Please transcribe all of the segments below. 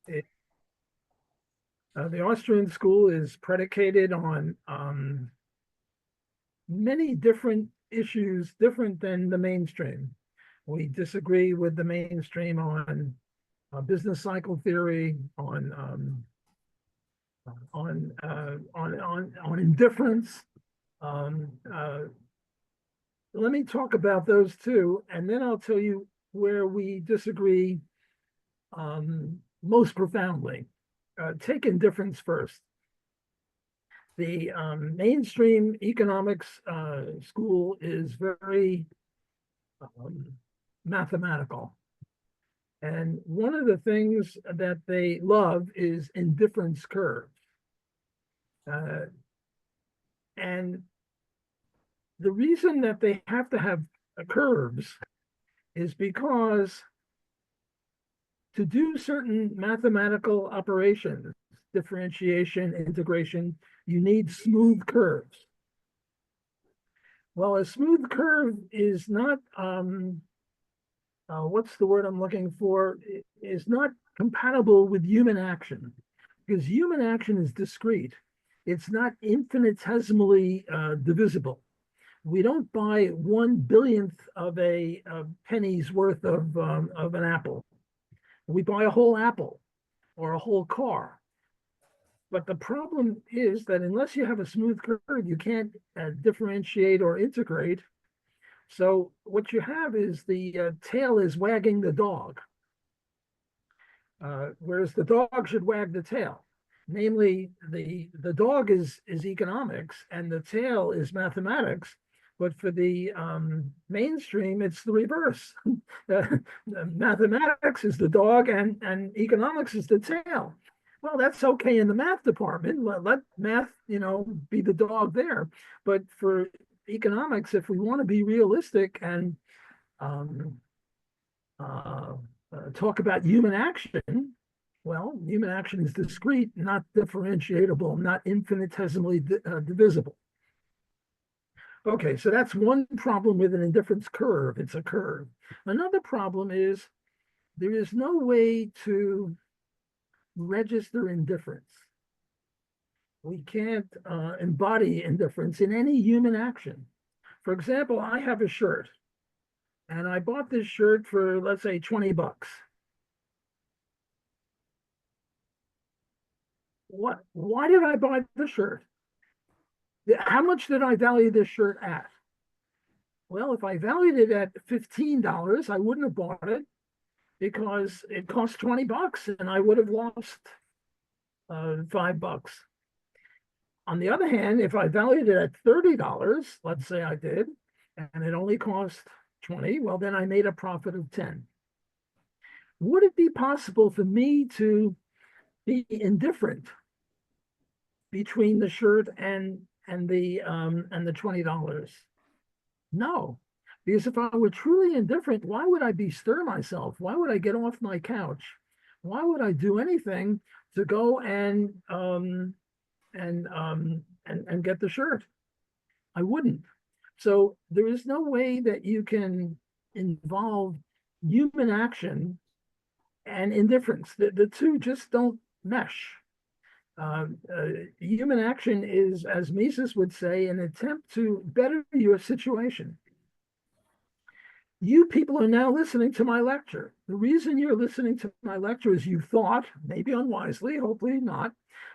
It, the Austrian school is predicated on many different issues, different than the mainstream. We disagree with the mainstream on business cycle theory, on indifference. Um, uh, Let me talk about those two, and then I'll tell you where we disagree most profoundly. Take indifference first. The mainstream economics school is very um, mathematical. And one of the things that they love is indifference curves. Uh, and the reason that they have to have curves is because to do certain mathematical operations, differentiation, integration, you need smooth curves. Well, a smooth curve is not, what's the word I'm looking for, is not compatible with human action because human action is discrete. It's not infinitesimally divisible. We don't buy 1/1000th of a penny's worth of an apple. We buy a whole apple or a whole car. But the problem is that unless you have a smooth curve, you can't differentiate or integrate. So what you have is the tail is wagging the dog, whereas the dog should wag the tail. Namely, the dog is economics and the tail is mathematics. But for the mainstream, it's the reverse. Mathematics is the dog and economics is the tail. Well, that's okay in the math department. Let math, be the dog there. But for economics, if we want to be realistic and um, uh, talk about human action, well, human action is discrete, not differentiable, not infinitesimally divisible. Okay, so that's one problem with an indifference curve. It's a curve. Another problem is there is no way to register indifference. We can't embody indifference in any human action. For example, I have a shirt and I bought this shirt for, let's say, 20 bucks. Why did I buy the shirt? How much did I value this shirt at? Well, if I valued it at $15, I wouldn't have bought it because it cost 20 bucks and I would have lost $5. On the other hand, if I valued it at $30, let's say I did, and it only cost 20, well, then I made a profit of 10. Would it be possible for me to be indifferent between the shirt and the $20? No, because if I were truly indifferent, why would I bestir myself? Why would I get off my couch? Why would I do anything to go and get the shirt? I wouldn't. So there is no way that you can involve human action and indifference. The two just don't mesh. Human action is, as Mises would say, an attempt to better your situation. You people are now listening to my lecture. The reason you're listening to my lecture is you thought, maybe unwisely, hopefully not,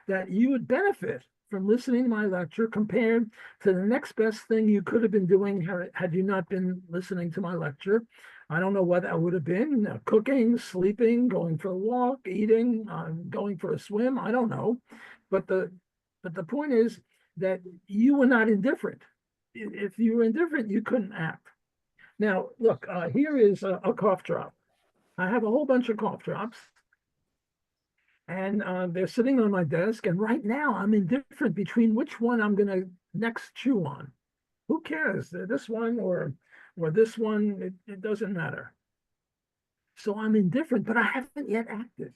that you would benefit from listening to my lecture compared to the next best thing you could have been doing had you not been listening to my lecture. I don't know what that would have been, cooking, sleeping, going for a walk, eating, going for a swim. I don't know. But the point is that you were not indifferent. If you were indifferent, you couldn't act. Now, look, here is a cough drop. I have a whole bunch of cough drops, and they're sitting on my desk. And right now, I'm indifferent between which one I'm going to next chew on. Who cares? This one or this one, it doesn't matter. So I'm indifferent, but I haven't yet acted.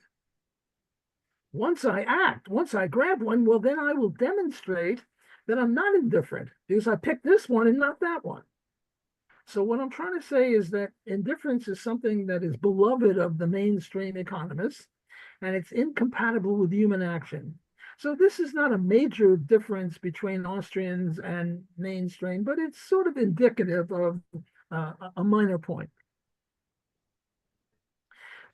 Once I act, once I grab one, well, then I will demonstrate that I'm not indifferent because I picked this one and not that one. So what I'm trying to say is that indifference is something that is beloved of the mainstream economists. and it's incompatible with human action. So this is not a major difference between Austrians and mainstream, but it's sort of indicative of a minor point.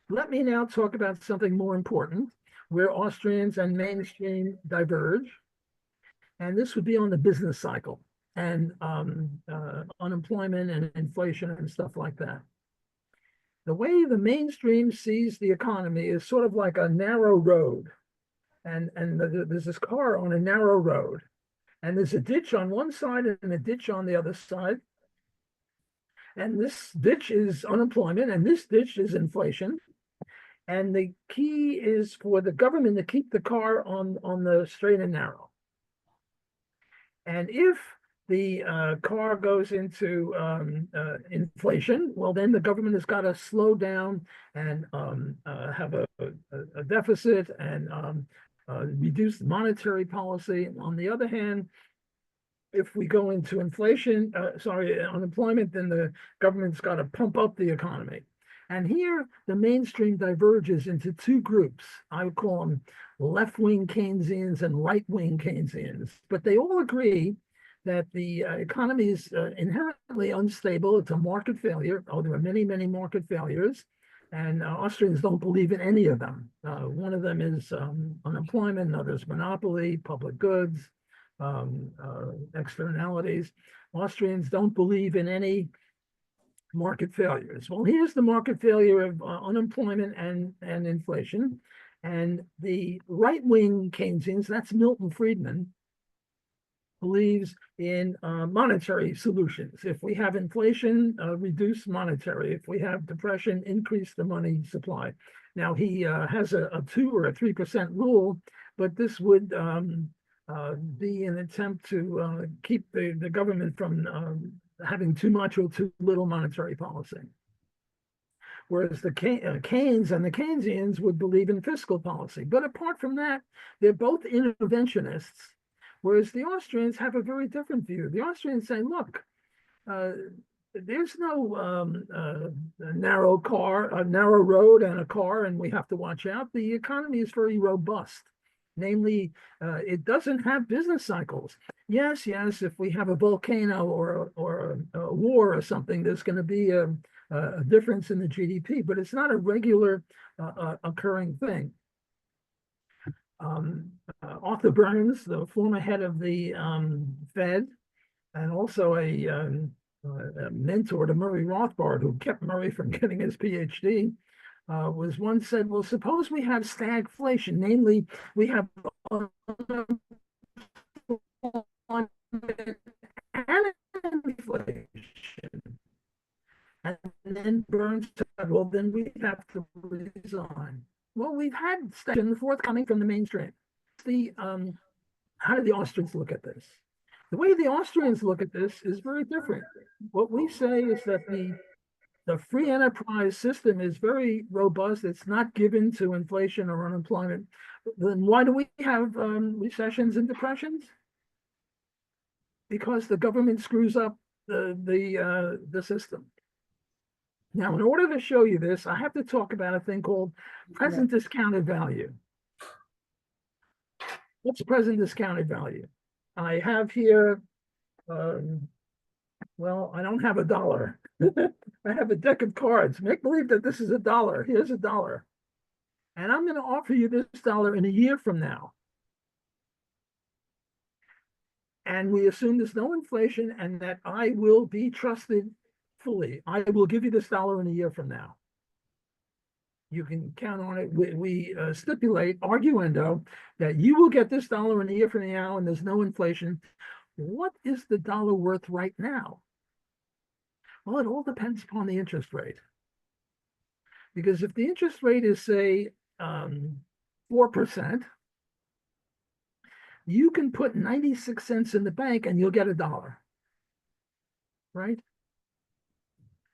Let me now talk about something more important, where Austrians and mainstream diverge, and this would be on the business cycle and unemployment and inflation and stuff like that. The way the mainstream sees the economy is sort of like a narrow road, and there's this car on a narrow road, and there's a ditch on one side and a ditch on the other side, and this ditch is unemployment and this ditch is inflation. And the key is for the government to keep the car on the straight and narrow. And if the car goes into inflation, well, then the government has got to slow down and have a deficit and reduce monetary policy. On the other hand, if we go into unemployment, then the government's got to pump up the economy. And here, the mainstream diverges into two groups. I would call them left-wing Keynesians and right-wing Keynesians. But they all agree that the economy is inherently unstable. It's a market failure. Oh, there are many, many market failures. And Austrians don't believe in any of them. One of them is unemployment, another is monopoly, public goods, externalities. Austrians don't believe in any market failures. Well, here's the market failure of unemployment and inflation. And the right-wing Keynesians, that's Milton Friedman, believes in monetary solutions. If we have inflation, reduce monetary. If we have depression, increase the money supply. Now, he has a 2 or a 3% rule, but this would be an attempt to keep the government from having too much or too little monetary policy. Whereas the Keynes and the Keynesians would believe in fiscal policy. But apart from that, they're both interventionists, whereas the Austrians have a very different view. The Austrians say, look, there's no narrow road and a car, and we have to watch out. The economy is very robust. Namely, it doesn't have business cycles. Yes, if we have a volcano or a war or something, there's going to be a difference in the GDP, but it's not a regular occurring thing. Arthur Burns, the former head of the Fed, and also a mentor to Murray Rothbard, who kept Murray from getting his PhD, was once said, well, suppose we have stagflation, namely, we have inflation. And then Burns said, well, then we have to resign. Well, we've had stagflation forthcoming from the mainstream. How do the Austrians look at this? The way the Austrians look at this is very different. What we say is that the free enterprise system is very robust. It's not given to inflation or unemployment. Then why do we have recessions and depressions? Because the government screws up the system. Now, in order to show you this, I have to talk about a thing called present discounted value. What's present discounted value? I have here, well, I don't have $1. I have a deck of cards. Make believe that this is $1. Here's $1. And I'm going to offer you this $1 in a year from now. And we assume there's no inflation and that I will be trusted fully. I will give you this $1 in a year from now. You can count on it. We stipulate, arguendo, that you will get this $1 in a year from now and there's no inflation. What is the dollar worth right now? Well, it all depends upon the interest rate. Because if the interest rate is, say, 4%, you can put 96 cents in the bank and you'll get $1, right?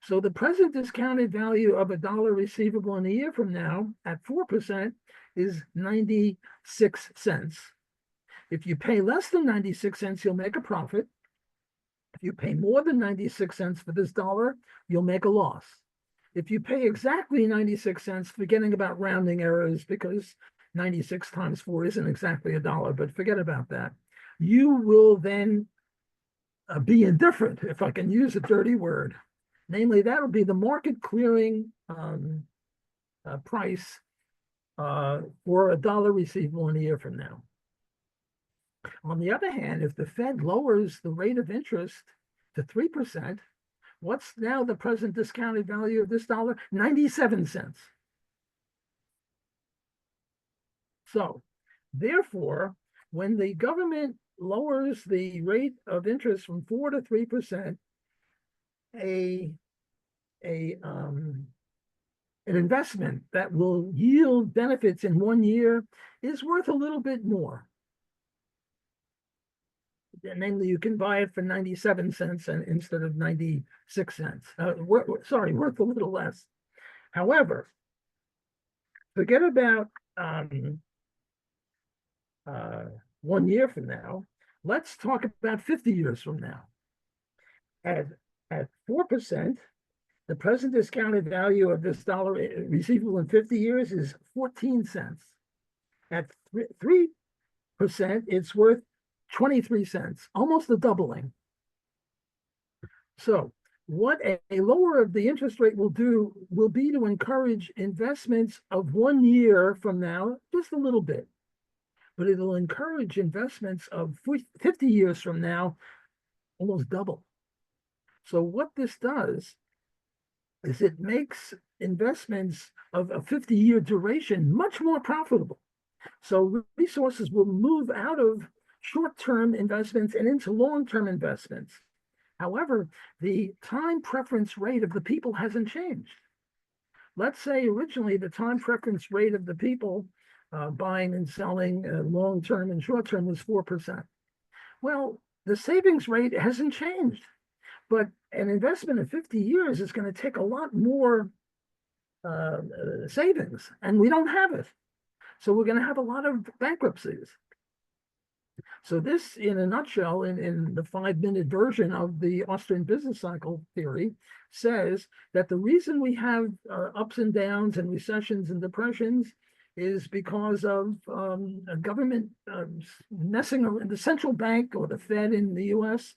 So the present discounted value of $1 receivable in a year from now at 4% is 96 cents. If you pay less than 96 cents, you'll make a profit. If you pay more than 96 cents for this $1, you'll make a loss. if you pay exactly 96 cents, forgetting about rounding errors, because 96 times 4 isn't exactly a dollar, but forget about that. You will then be indifferent, if I can use a dirty word. Namely, that'll be the market clearing price for a dollar receivable in a year from now. On the other hand, if the Fed lowers the rate of interest to 3%, what's now the present discounted value of this dollar? 97 cents. So, therefore, when the government lowers the rate of interest from 4 to 3%, an investment that will yield benefits in 1 year is worth a little bit more. Namely, you can buy it for 97 cents and instead of 96 cents. Worth a little less. However, forget about 1 year from now. Let's talk about 50 years from now. At 4%, the present discounted value of this dollar receivable in 50 years is 14 cents. At 3%, it's worth 23 cents, almost a doubling. So what a lower of the interest rate will do will be to encourage investments of 1 year from now, just a little bit. But it'll encourage investments of 50 years from now, almost double. So what this does is it makes investments of a 50-year duration much more profitable. So resources will move out of short-term investments and into long-term investments. However, the time preference rate of the people hasn't changed. Let's say originally the time preference rate of the people buying and selling long-term and short-term was 4%. Well, the savings rate hasn't changed, but an investment of 50 years is going to take a lot more savings, and we don't have it. So we're going to have a lot of bankruptcies. So this, in a nutshell, in the 5-minute version of the Austrian business cycle theory, says that the reason we have ups and downs and recessions and depressions is because of a government messing around, the central bank or the Fed in the US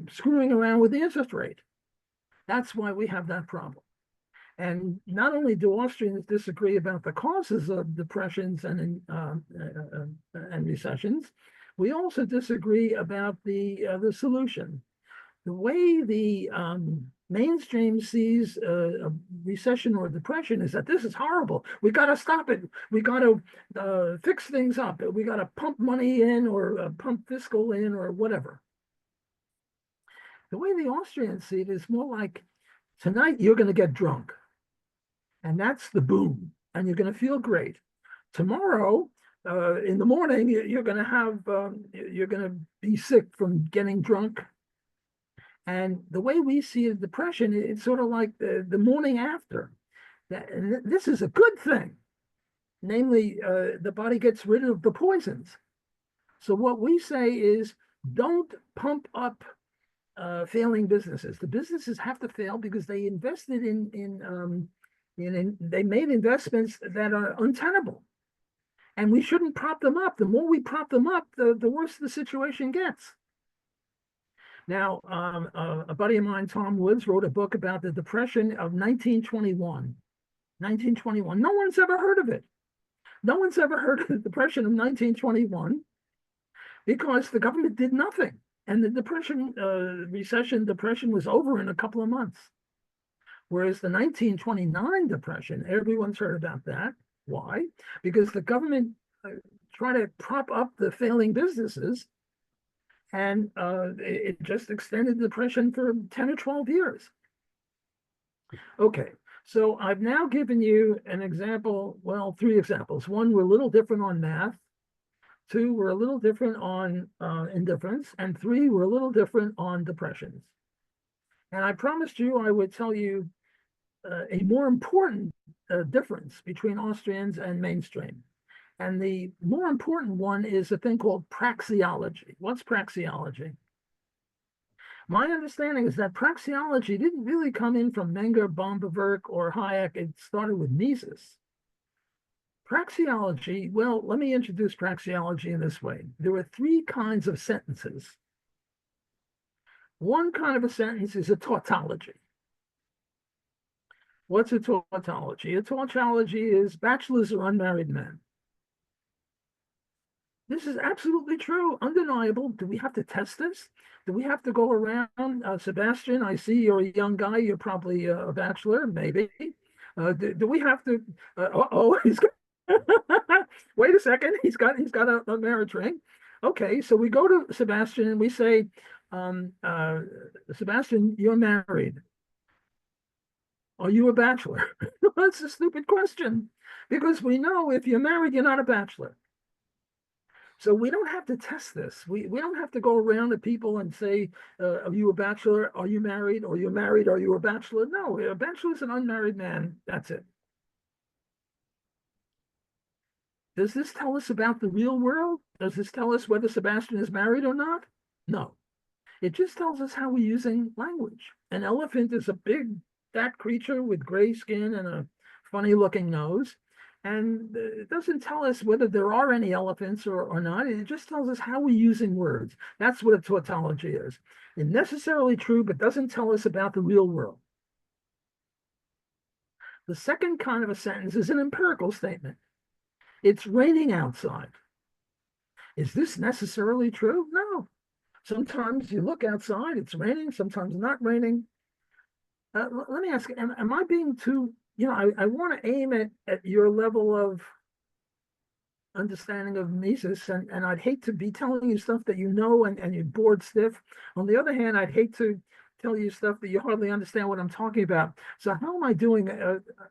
screwing around with the interest rate. That's why we have that problem. And not only do Austrians disagree about the causes of depressions and recessions, we also disagree about the solution. The way the mainstream sees a recession or depression is that this is horrible. We got to stop it. We got to fix things up. We got to pump money in or pump fiscal in or whatever. The way the Austrians see it is more like, tonight you're going to get drunk. And that's the boom. And you're going to feel great. Tomorrow, in the morning, you're going to be sick from getting drunk. And the way we see a depression, it's sort of like the morning after. And this is a good thing. Namely, the body gets rid of the poisons. So what we say is, don't pump up failing businesses. The businesses have to fail because they invested they made investments that are untenable. And we shouldn't prop them up. The more we prop them up, the worse the situation gets. Now, a buddy of mine, Tom Woods, wrote a book about the Depression of 1921. 1921. No one's ever heard of it. No one's ever heard of the Depression of 1921 because the government did nothing. And the depression was over in a couple of months. Whereas the 1929 Depression, everyone's heard about that. Why? Because the government tried to prop up the failing businesses, and it just extended the Depression for 10 or 12 years. Okay, so I've now given you an example, well, 3 examples. One, we're a little different on math. 2, we're a little different on indifference. And 3, we're a little different on depressions. And I promised you I would tell you a more important difference between Austrians and mainstream. And the more important one is a thing called praxeology. What's praxeology? My understanding is that praxeology didn't really come in from Menger, Bombeverk, or Hayek. It started with Mises. Praxeology, well, let me introduce praxeology in this way. There are three kinds of sentences. One kind of a sentence is a tautology. What's a tautology? A tautology is bachelors or unmarried men. This is absolutely true, undeniable. Do we have to test this? Do we have to go around? Sebastian, I see you're a young guy. You're probably a bachelor, maybe. Do we have to? He's got. Wait a second. He's got a marriage ring. Okay, so we go to Sebastian and we say, um, uh, Sebastian, you're married. Are you a bachelor? That's a stupid question because we know if you're married, you're not a bachelor. So we don't have to test this. We don't have to go around to people and say, are you a bachelor? Are you married? Are you married? Are you a bachelor? No, a bachelor is an unmarried man. That's it. Does this tell us about the real world? Does this tell us whether Sebastian is married or not? No. It just tells us how we're using language. An elephant is a big, fat creature with gray skin and a funny looking nose. And it doesn't tell us whether there are any elephants or not. It just tells us how we're using words. That's what a tautology is. It's necessarily true, but doesn't tell us about the real world. The second kind of a sentence is an empirical statement. It's raining outside. Is this necessarily true? No. Sometimes you look outside, it's raining, sometimes not raining. Let me ask, am I being too, I want to aim at your level of understanding of Mises, and I'd hate to be telling you stuff that you know and you're bored stiff. On the other hand, I'd hate to tell you stuff that you hardly understand what I'm talking about. So how am I doing?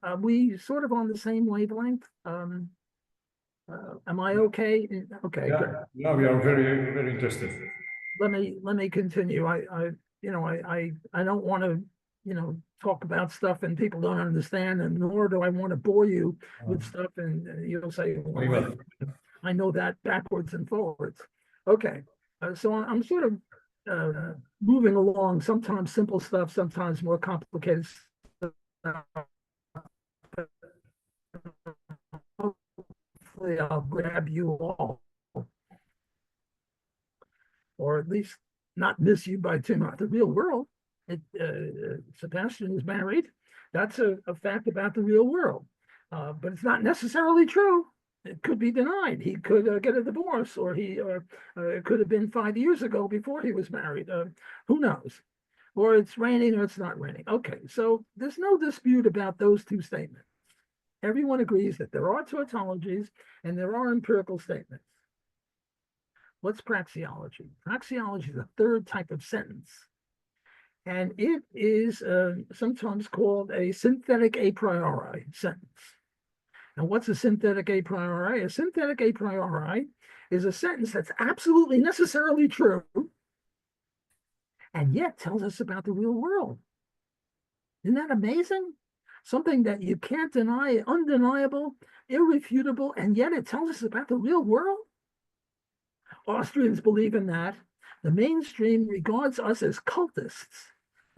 Are we sort of on the same wavelength? Am I okay? Okay, Yeah, good. no, we are very, very interested. Let me continue. I don't want to, talk about stuff and people don't understand, and nor do I want to bore you with stuff and you'll say, Very well, well. I know that backwards and forwards. Okay, so I'm sort of moving along, sometimes simple stuff, sometimes more complicated stuff. Hopefully I'll grab you all, or at least not miss you by too much. The real world. Sebastian is married. That's a fact about the real world, but it's not necessarily true. It could be denied. He could get a divorce, or it could have been 5 years ago before he was married. Who knows? Or it's raining, or it's not raining. Okay, so there's no dispute about those two statements. Everyone agrees that there are tautologies and there are empirical statements. What's praxeology? Praxeology is a third type of sentence, and it is sometimes called a synthetic a priori sentence. And what's a synthetic a priori? A synthetic a priori is a sentence that's absolutely necessarily true and yet tells us about the real world. Isn't that amazing? Something that you can't deny, undeniable, irrefutable, and yet it tells us about the real world. Austrians believe in that. The mainstream regards us as cultists,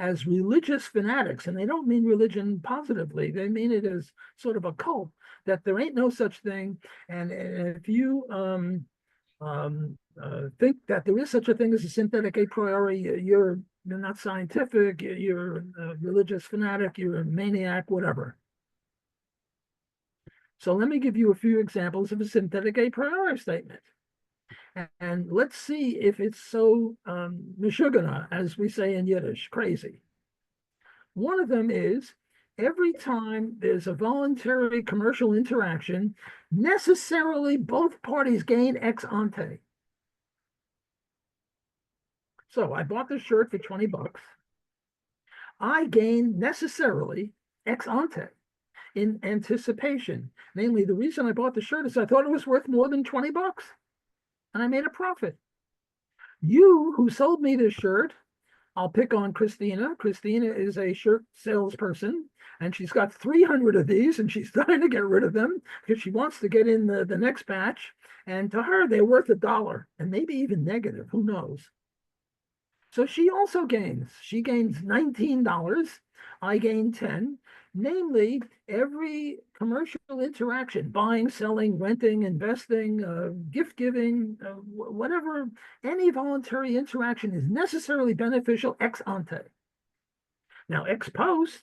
as religious fanatics, and they don't mean religion positively. They mean it as sort of a cult, that there ain't no such thing. And if you think that there is such a thing as a synthetic a priori, you're not scientific, you're a religious fanatic, you're a maniac, whatever. So let me give you a few examples of a synthetic a priori statement. And let's see if it's so meshugana, as we say in Yiddish, crazy. One of them is every time there's a voluntary commercial interaction, necessarily both parties gain ex ante. So I bought this shirt for 20 bucks. I gain necessarily ex ante in anticipation. Namely, the reason I bought the shirt is I thought it was worth more than 20 bucks and I made a profit. You who sold me this shirt, I'll pick on Christina. Christina is a shirt salesperson, and she's got 300 of these, and she's trying to get rid of them because she wants to get in the next batch. And to her, they're worth $1 and maybe even negative. Who knows? So she also gains. She gains $19. I gain 10. Namely, every commercial interaction, buying, selling, renting, investing, gift giving, whatever, any voluntary interaction is necessarily beneficial ex ante. Now, ex post,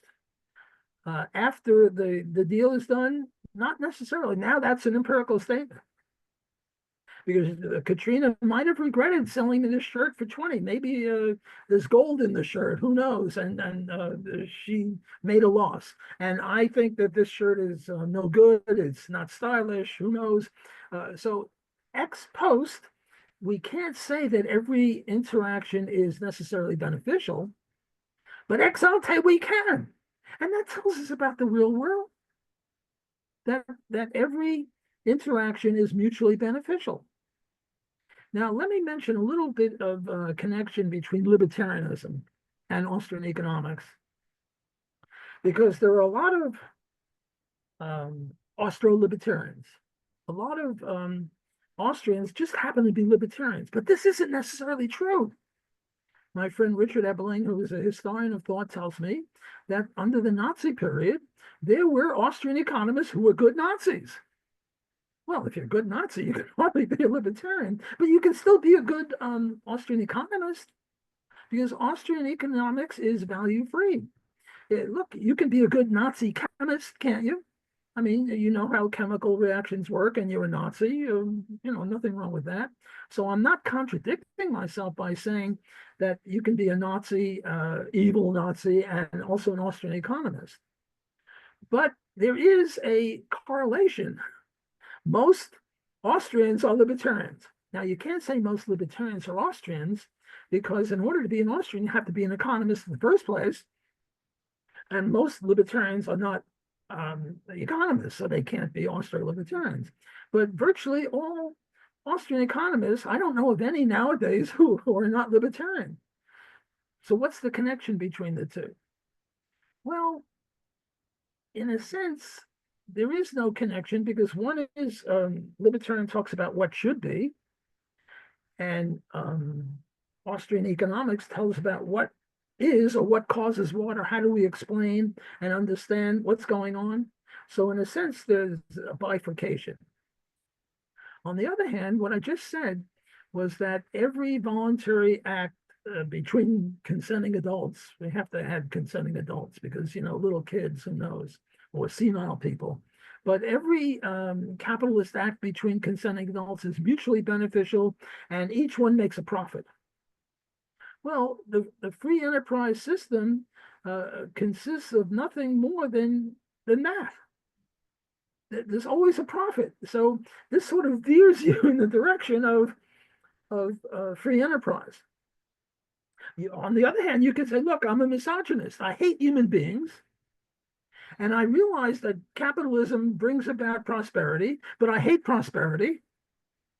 after the deal is done, not necessarily. Now that's an empirical statement because Katrina might have regretted selling me this shirt for 20. Maybe there's gold in the shirt. Who knows? And she made a loss. And I think that this shirt is no good. It's not stylish. Who knows? So ex post, we can't say that every interaction is necessarily beneficial, but ex ante we can. And that tells us about the real world. That every interaction is mutually beneficial. Now, let me mention a little bit of a connection between libertarianism and Austrian economics, because there are a lot of Austro-libertarians. A lot of Austrians just happen to be libertarians, but this isn't necessarily true. My friend Richard Ebeling, who is a historian of thought, tells me that under the Nazi period, there were Austrian economists who were good Nazis. Well, if you're a good Nazi, you can hardly be a libertarian, but you can still be a good Austrian economist because Austrian economics is value free. Look, you can be a good Nazi chemist, can't you? I mean, you know how chemical reactions work, and you're a Nazi. You know, nothing wrong with that. So I'm not contradicting myself by saying that you can be a Nazi, evil Nazi, and also an Austrian economist. But there is a correlation. Most Austrians are libertarians. Now, you can't say most libertarians are Austrians because in order to be an Austrian, you have to be an economist in the first place. And most libertarians are not economists, so they can't be Austro-libertarians. But virtually all Austrian economists, I don't know of any nowadays who are not libertarian. So what's the connection between the two? Well, in a sense, there is no connection because one is libertarian talks about what should be, and Austrian economics tells about what is or what causes what or how do we explain and understand what's going on. So in a sense, there's a bifurcation. On the other hand, what I just said was that every voluntary act between consenting adults, we have to have consenting adults because, you know, little kids, who knows, or senile people. But every capitalist act between consenting adults is mutually beneficial and each one makes a profit. Well, the free enterprise system consists of nothing more than that. There's always a profit. So this sort of veers you in the direction of free enterprise. On the other hand, you can say, look, I'm a misogynist. I hate human beings. And I realize that capitalism brings about prosperity, but I hate prosperity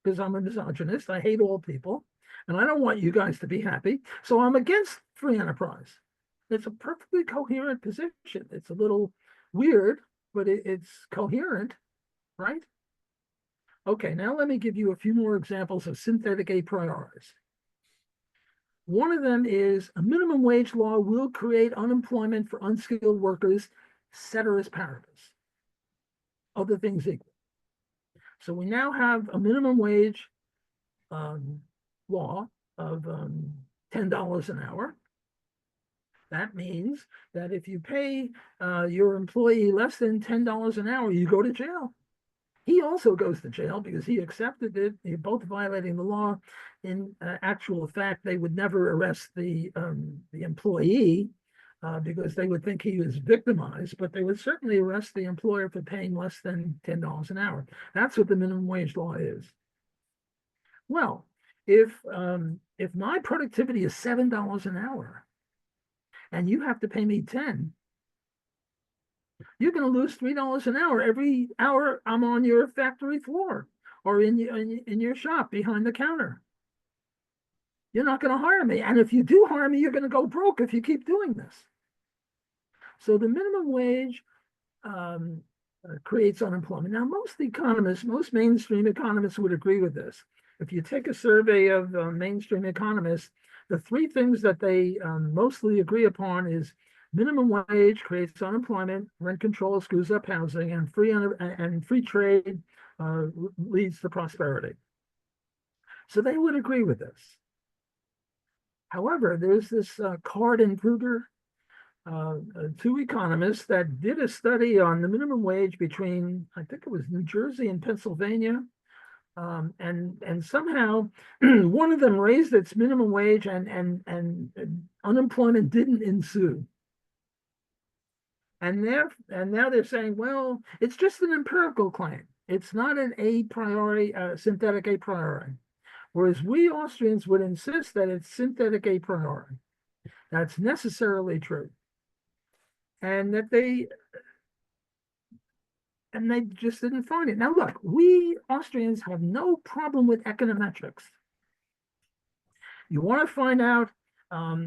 because I'm a misogynist. I hate all people. And I don't want you guys to be happy. So I'm against free enterprise. It's a perfectly coherent position. It's a little weird, but it's coherent, right? Okay, now let me give you a few more examples of synthetic a prioris. One of them is a minimum wage law will create unemployment for unskilled workers, ceteris paribus. Other things equal. So we now have a minimum wage law of $10 an hour. That means that if you pay your employee less than $10 an hour, you go to jail. He also goes to jail because he accepted it. They're both violating the law. In actual fact, they would never arrest the employee because they would think he was victimized, but they would certainly arrest the employer for paying less than $10 an hour. That's what the minimum wage law is. Well, if my productivity is $7 an hour and you have to pay me 10, you're going to lose $3 an hour every hour I'm on your factory floor or in your shop behind the counter. You're not going to hire me. And if you do hire me, you're going to go broke if you keep doing this. So the minimum wage creates unemployment. Now, most economists, most mainstream economists would agree with this. If you take a survey of mainstream economists, the three things that they mostly agree upon is minimum wage creates unemployment, rent control screws up housing, and free trade leads to prosperity. So they would agree with this. However, there's this Card and Kruger, two economists that did a study on the minimum wage between, I think it was New Jersey and Pennsylvania. And somehow one of them raised its minimum wage and unemployment didn't ensue. And now they're saying, well, it's just an empirical claim. It's not an a priori, synthetic a priori. Whereas we Austrians would insist that it's synthetic a priori. That's necessarily true. And that they just didn't find it. Now, look, we Austrians have no problem with econometrics. You want to find out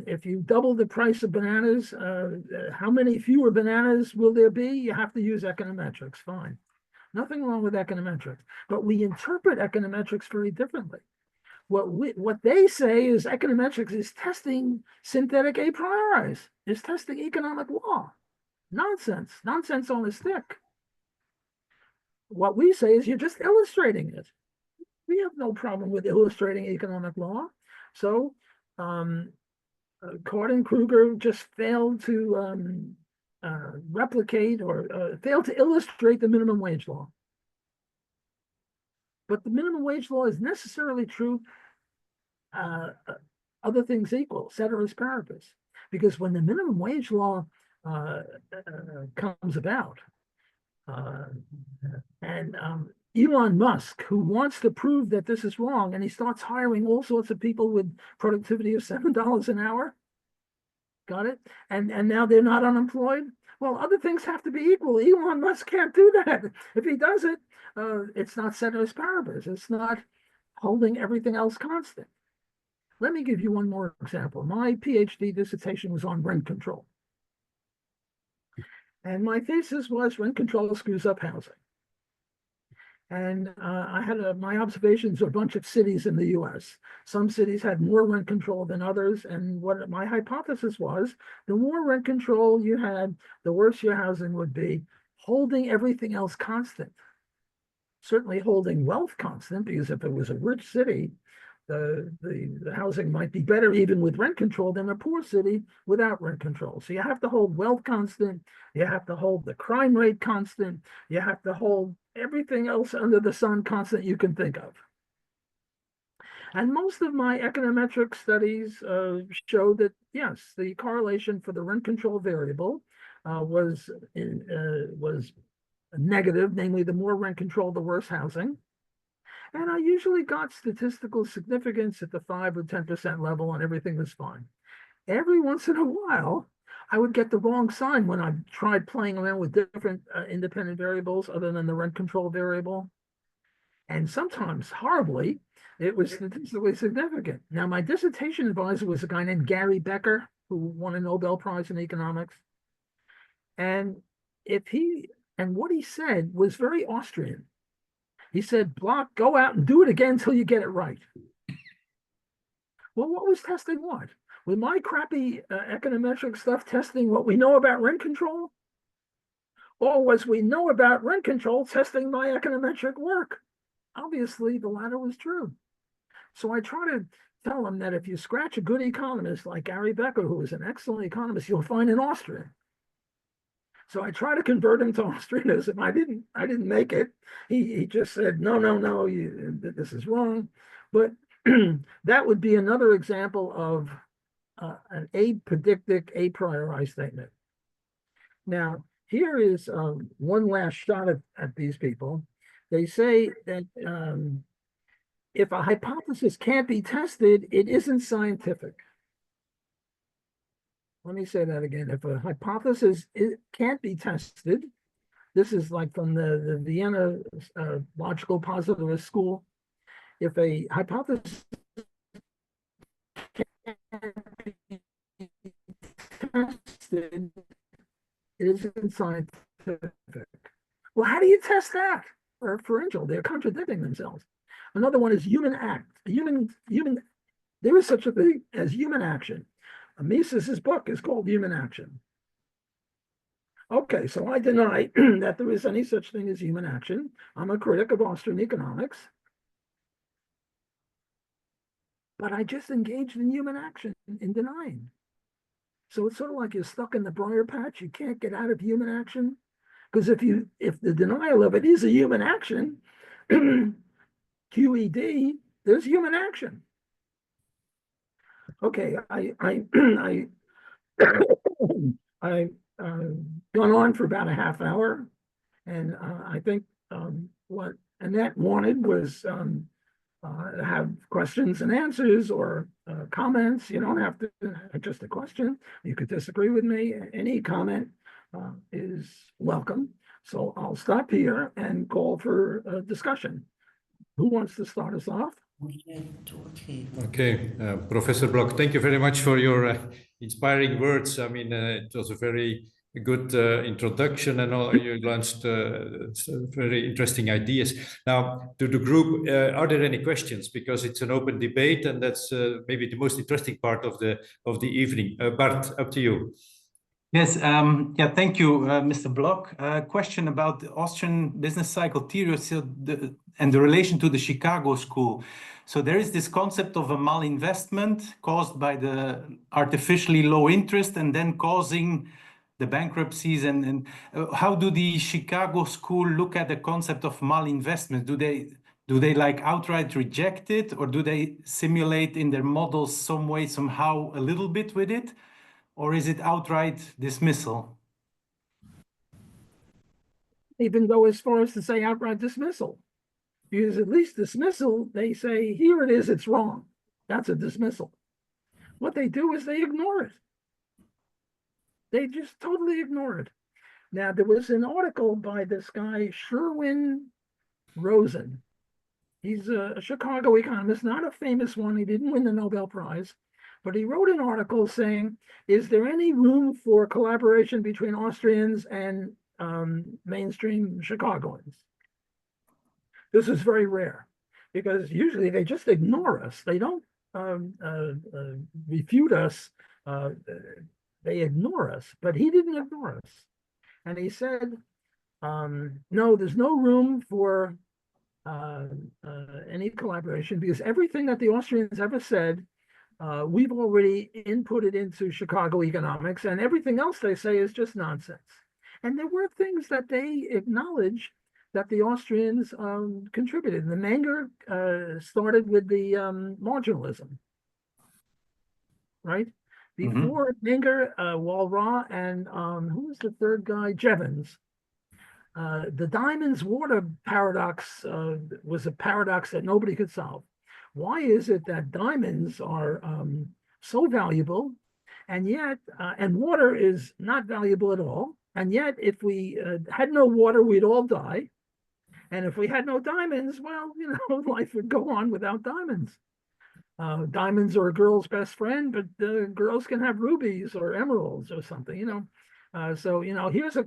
if you double the price of bananas, how many fewer bananas will there be? You have to use econometrics. Fine. Nothing wrong with econometrics. But we interpret econometrics very differently. What they say is econometrics is testing synthetic a prioris, is testing economic law. Nonsense. Nonsense on a stick. What we say is you're just illustrating it. We have no problem with illustrating economic law. So Card and Kruger just failed to replicate or failed to illustrate the minimum wage law. But the minimum wage law is necessarily true, other things equal, ceteris paribus. Because when the minimum wage law comes about, and Elon Musk, who wants to prove that this is wrong, and he starts hiring all sorts of people with productivity of $7 an hour. Got it? And now they're not unemployed. Well, other things have to be equal. Elon Musk can't do that. If he does it, it's not ceteris paribus. It's not holding everything else constant. Let me give you one more example. My PhD dissertation was on rent control. And my thesis was rent control screws up housing. And I had my observations of a bunch of cities in the US. Some cities had more rent control than others. And what my hypothesis was, the more rent control you had, the worse your housing would be, holding everything else constant. Certainly holding wealth constant, because if it was a rich city, the housing might be better even with rent control than a poor city without rent control. So you have to hold wealth constant, you have to hold the crime rate constant, you have to hold everything else under the sun constant you can think of. And most of my econometric studies show that, yes, the correlation for the rent control variable was negative, namely the more rent control, the worse housing. And I usually got statistical significance at the 5 or 10% level, and everything was fine. Every once in a while, I would get the wrong sign when I tried playing around with different independent variables other than the rent control variable. And sometimes, horribly, it was statistically significant. Now, my dissertation advisor was a guy named Gary Becker, who won a Nobel Prize in economics. And what he said was very Austrian. He said, Block, go out and do it again until you get it right. Well, what was testing what? Was my crappy econometric stuff testing what we know about rent control? Or was we know about rent control testing my econometric work? Obviously, the latter was true. So I try to tell him that if you scratch a good economist like Gary Becker, who is an excellent economist, you'll find an Austrian. So I try to convert him to Austrianism. I didn't make it. He just said, no, this is wrong. But that would be another example of an apodictic a priori statement. Now, here is one last shot at these people. They say that if a hypothesis can't be tested, it isn't scientific. Let me say that again. If a hypothesis can't be tested, this is like from the Vienna logical positivist school. If a hypothesis can't be tested, it isn't scientific. Well, how do you test that? For Angel, they're contradicting themselves. Another one is human act. Human There is such a thing as human action. Mises's book is called Human Action. Okay, so I deny that there is any such thing as human action. I'm a critic of Austrian economics. But I just engaged in human action in denying. So it's sort of like you're stuck in the briar patch. You can't get out of human action. Because if the denial of it is a human action, QED, there's human action. Okay, I gone on for about a half hour, and I think what Annette wanted was have questions and answers or comments. You don't have to just a question. You could disagree with me. Any comment is welcome. So I'll stop here and call for a discussion. Who wants to start us off? Okay, Professor Block, thank you very much for your inspiring words. I mean, it was a very good introduction, and all, you launched very interesting ideas. Now, to the group, are there any questions? Because it's an open debate, and that's maybe the most interesting part of the evening. Bart, up to you. Yes, yeah, thank you, Mr. Block. Question about the Austrian business cycle theory and the relation to the Chicago School. So there is this concept of a malinvestment caused by the artificially low interest and then causing the bankruptcies. And how do the Chicago School look at the concept of malinvestment? Do they like outright reject it, or do they simulate in their models some way, somehow, a little bit with it? Or is it outright dismissal? Even go as far as to say outright dismissal. Because at least dismissal, they say, here it is, it's wrong. That's a dismissal. What they do is they ignore it. They just totally ignore it. Now, there was an article by this guy, Sherwin Rosen. He's a Chicago economist, not a famous one. He didn't win the Nobel Prize. But he wrote an article saying, is there any room for collaboration between Austrians and mainstream Chicagoans? This is very rare because usually they just ignore us. They don't refute us. They ignore us, but he didn't ignore us. And he said, no, there's no room for any collaboration because everything that the Austrians ever said, we've already inputted into Chicago economics, and everything else they say is just nonsense. And there were things that they acknowledge that the Austrians contributed. The Menger started with the marginalism, right? Before Menger, Walras, and who was the third guy? Jevons. The diamonds water paradox was a paradox that nobody could solve. Why is it that diamonds are so valuable, and yet, and water is not valuable at all, and yet if we had no water, we'd all die. And if we had no diamonds, well, you know, life would go on without diamonds. Diamonds are a girl's best friend, but girls can have rubies or emeralds or something, you know. So, you know, here's a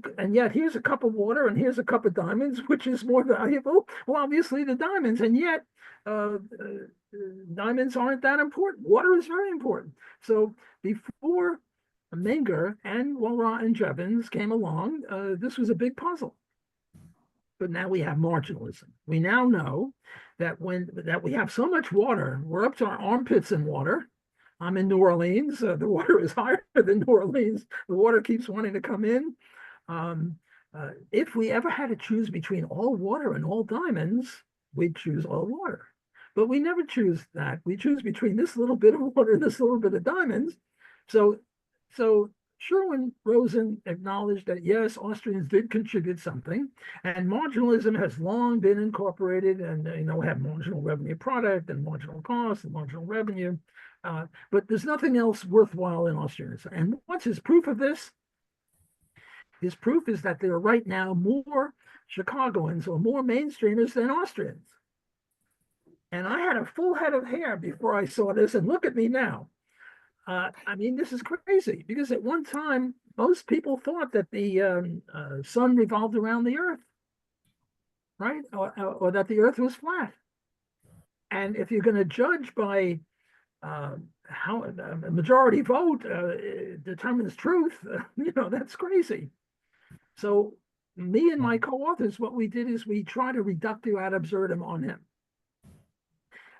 cup of water and here's a cup of diamonds, which is more valuable? Well, obviously the diamonds, and yet diamonds aren't that important. Water is very important. So before Menger and Walras and Jevons came along, this was a big puzzle. But now we have marginalism. We now know that we have so much water, we're up to our armpits in water. I'm in New Orleans. The water is higher than New Orleans. The water keeps wanting to come in. If we ever had to choose between all water and all diamonds, we'd choose all water. But we never choose that. We choose between this little bit of water and this little bit of diamonds. So Sherwin Rosen acknowledged that, yes, Austrians did contribute something, and marginalism has long been incorporated, and, you know, we have marginal revenue product and marginal cost and marginal revenue. But there's nothing else worthwhile in Austrians. And what's his proof of this? His proof is that there are right now more Chicagoans or more mainstreamers than Austrians. And I had a full head of hair before I saw this, and look at me now. I mean, this is crazy because at one time, most people thought that the sun revolved around the earth, right? Or that the earth was flat. And if you're going to judge by how a majority vote determines truth. That's crazy. So me and my co-authors, what we did is we tried to reductio ad absurdum on him.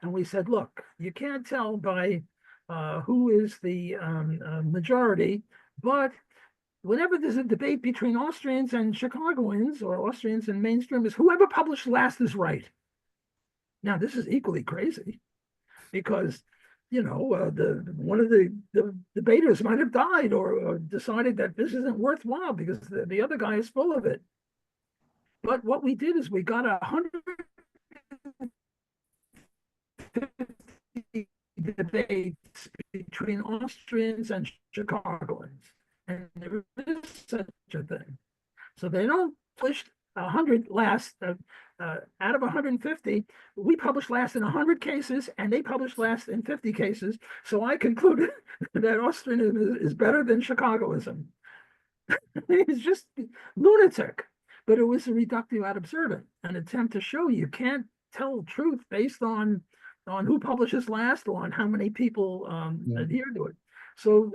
And we said, look, you can't tell by who is the majority, but whenever there's a debate between Austrians and Chicagoans or Austrians and mainstreamers, whoever published last is right. Now, this is equally crazy because, one of the debaters might have died or decided that this isn't worthwhile because the other guy is full of it. But what we did is we got 150 debates between Austrians and Chicagoans. And there is such a thing. So they don't publish 100 last out of 150. We published last in 100 cases, and they published last in 50 cases. So I concluded that Austrianism is better than Chicagoism. It's just lunatic. But it was a reductio ad absurdum, an attempt to show you can't tell truth based on who publishes last or on how many people adhere to it. So,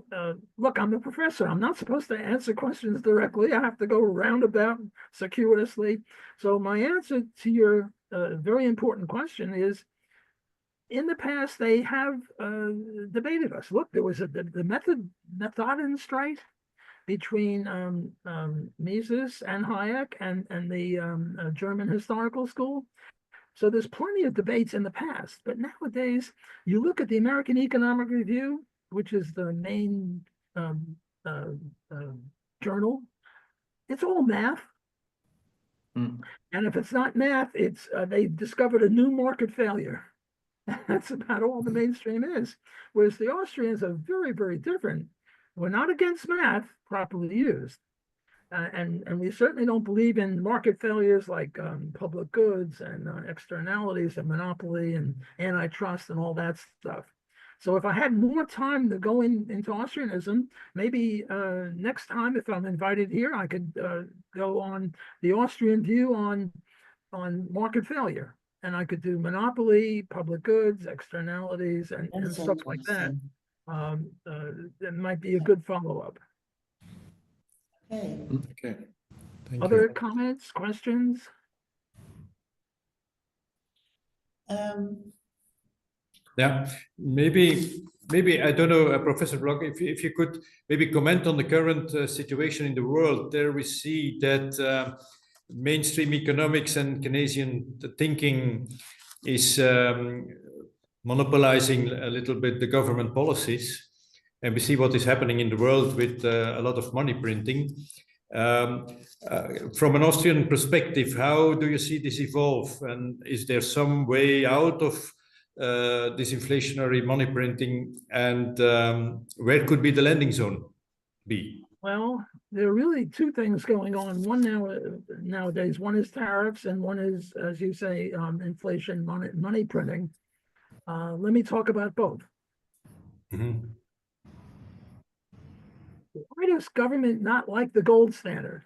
look, I'm a professor. I'm not supposed to answer questions directly. I have to go roundabout, circuitously. So my answer to your very important question is, in the past, they have debated us. Look, there was the Methoden strike between Mises and Hayek and the German Historical School. So there's plenty of debates in the past. But nowadays, you look at the American Economic Review, which is the main journal, it's all math. And if it's not math, it's they discovered a new market failure. That's about all the mainstream is. Whereas the Austrians are very, very different. We're not against math properly used. And we certainly don't believe in market failures like public goods and externalities and monopoly and antitrust and all that stuff. So if I had more time to go into Austrianism, maybe next time, if I'm invited here, I could go on the Austrian view on market failure. And I could do monopoly, public goods, externalities, and stuff like that. That might be a good follow-up. Okay. Thank Other you. comments, questions? Yeah, maybe I don't know, Professor Block, if you could maybe comment on the current situation in the world. There we see that mainstream economics and Keynesian thinking is monopolizing a little bit the government policies, and we see what is happening in the world with a lot of money printing. From an Austrian perspective, how do you see this evolve, and is there some way out of this inflationary money printing, and where could be the landing zone be? Well, there are really two things going on. One nowadays, one is tariffs, and one is, as you say, inflation, money printing. Let me talk about both. Mm-hmm. Why does government not like the gold standard?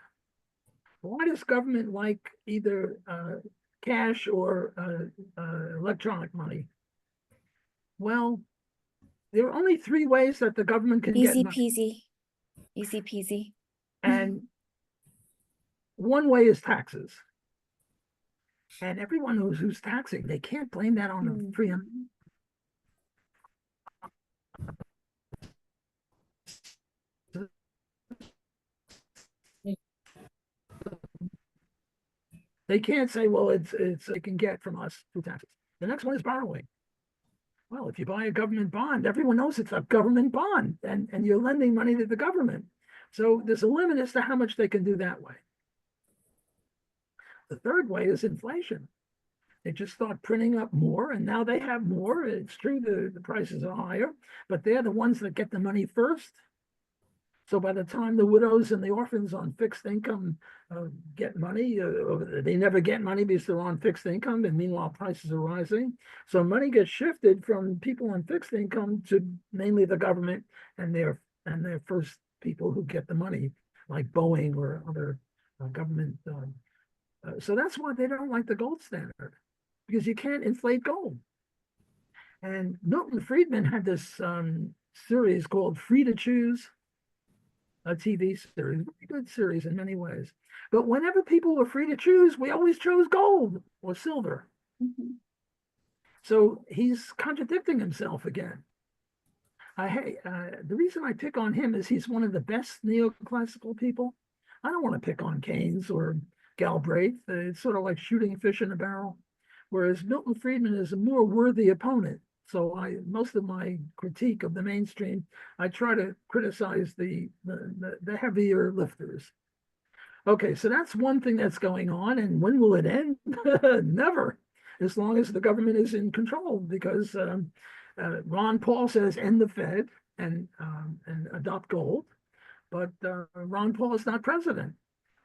Why does government like either cash or electronic money? Well, there are only three ways that the government can get money. Easy peasy. And one way is taxes. And everyone knows who's taxing. They can't blame that on the free. They can't say, well, they can get from us through taxes. The next one is borrowing. Well, if you buy a government bond, everyone knows it's a government bond, and you're lending money to the government. So there's a limit as to how much they can do that way. The third way is inflation. They just start printing up more, and now they have more. It's true the prices are higher, but they're the ones that get the money first. So by the time the widows and the orphans on fixed income get money, they never get money because they're on fixed income, and meanwhile prices are rising. So money gets shifted from people on fixed income to mainly the government and their first people who get the money, like Boeing or other government. So that's why they don't like the gold standard, because you can't inflate gold. And Milton Friedman had this series called Free to Choose, a TV series, very good series in many ways. But whenever people were free to choose, we always chose gold or silver. Mhm. So he's contradicting himself again. The reason I pick on him is he's one of the best neoclassical people. I don't want to pick on Keynes or Galbraith. It's sort of like shooting fish in a barrel. Whereas Milton Friedman is a more worthy opponent. So most of my critique of the mainstream, I try to criticize the heavier lifters. Okay, so that's one thing that's going on. And when will it end? Never, as long as the government is in control, because Ron Paul says end the Fed and adopt gold, but Ron Paul is not president.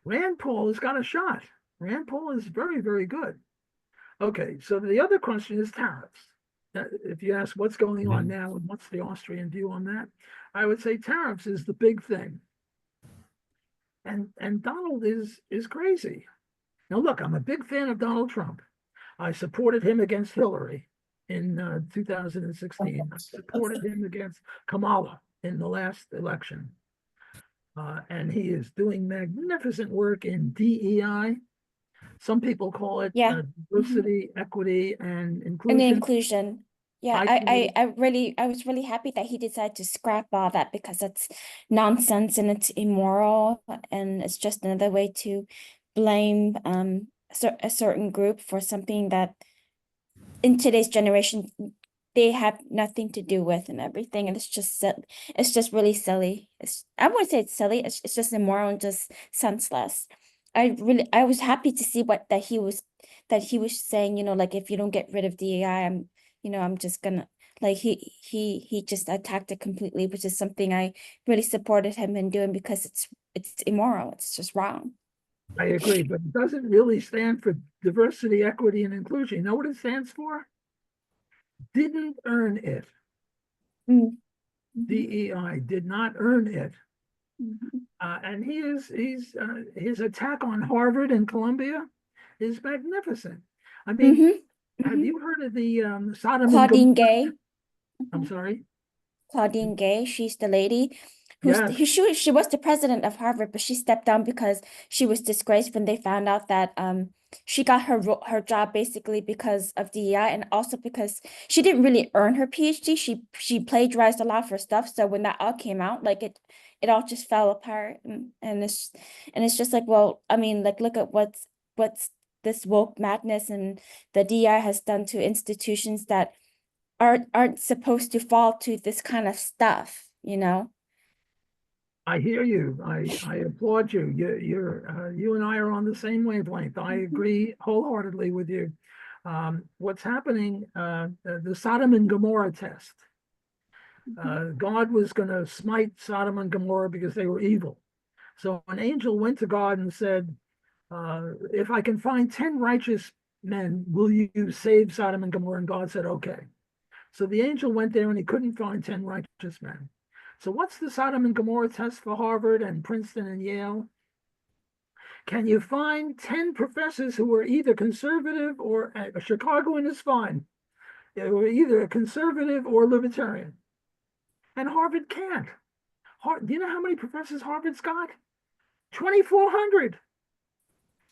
Rand Paul has got a shot. Rand Paul is very, very good. Okay, so the other question is tariffs. If you ask what's going on now and what's the Austrian view on that, I would say tariffs is the big thing. And Donald is crazy. Now look, I'm a big fan of Donald Trump. I supported him against Hillary in 2016. I supported him against Kamala in the last election. And he is doing magnificent work in DEI. Some people call it Yeah. diversity, equity, and And inclusion. inclusion. Yeah, I was really happy that he decided to scrap all that because it's nonsense and it's immoral and it's just another way to blame a certain group for something that in today's generation they have nothing to do with and everything, and it's just really silly. I wouldn't say it's silly, it's just immoral and just senseless. I was happy to see that he was saying, you know, like, if you don't get rid of DEI, I'm just gonna, like, he just attacked it completely, which is something I really supported him in doing because it's immoral, it's just wrong. I agree, but it doesn't really stand for diversity, equity, and inclusion. You know what it stands for? Didn't earn it. Mm. DEI did not earn it. Mhm. And his attack on Harvard and Columbia is magnificent. I mean, Mhm. have Mhm. you heard of the Sodom and Claudine Gomorrah? Gay. I'm sorry. Claudine Gay, she's the lady Yes. she was the president of Harvard, but she stepped down because she was disgraced when they found out that she got her job basically because of DEI, and also because she didn't really earn her PhD. She plagiarized a lot of her stuff. So when that all came out, like it all just fell apart, and it's just like, well, I mean, like, look at what's this woke madness and the DEI has done to institutions that aren't supposed to fall to this kind of stuff, you know? I hear you. I applaud you. You and I are on the same wavelength. I agree wholeheartedly with you. What's happening? The Sodom and Gomorrah test. God was going to smite Sodom and Gomorrah because they were evil. So an angel went to God and said, "If I can find 10 righteous men, will you save Sodom and Gomorrah?" And God said, "Okay." So the angel went there and he couldn't find 10 righteous men. So what's the Sodom and Gomorrah test for Harvard and Princeton and Yale? Can you find 10 professors who were either conservative or a Chicagoan is fine. They were either a conservative or libertarian. And Harvard can't. Do you know how many professors Harvard's got? 2,400.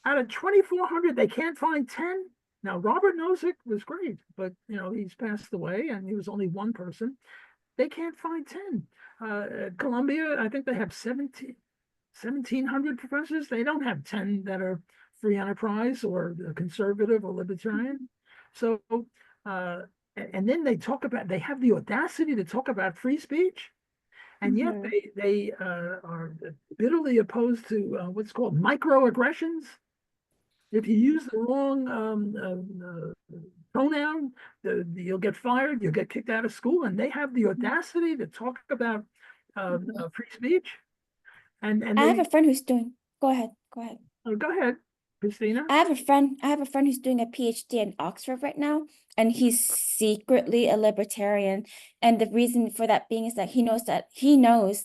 Out of 2,400, they can't find 10. Now, Robert Nozick was great, but he's passed away and he was only one person. They can't find 10. Columbia, I think they have 1,700 professors. They don't have 10 that are free enterprise or conservative or libertarian. So, and then they have the audacity to talk about free speech. And yet they are bitterly opposed to what's called microaggressions. If you use the wrong pronoun, you'll get fired, you'll get kicked out of school, and they have the audacity to talk about free speech. And I have a friend who's doing. Go ahead. Oh, go ahead, Christina. I have a friend who's doing a PhD in Oxford right now, and he's secretly a libertarian. And the reason for that being is that he knows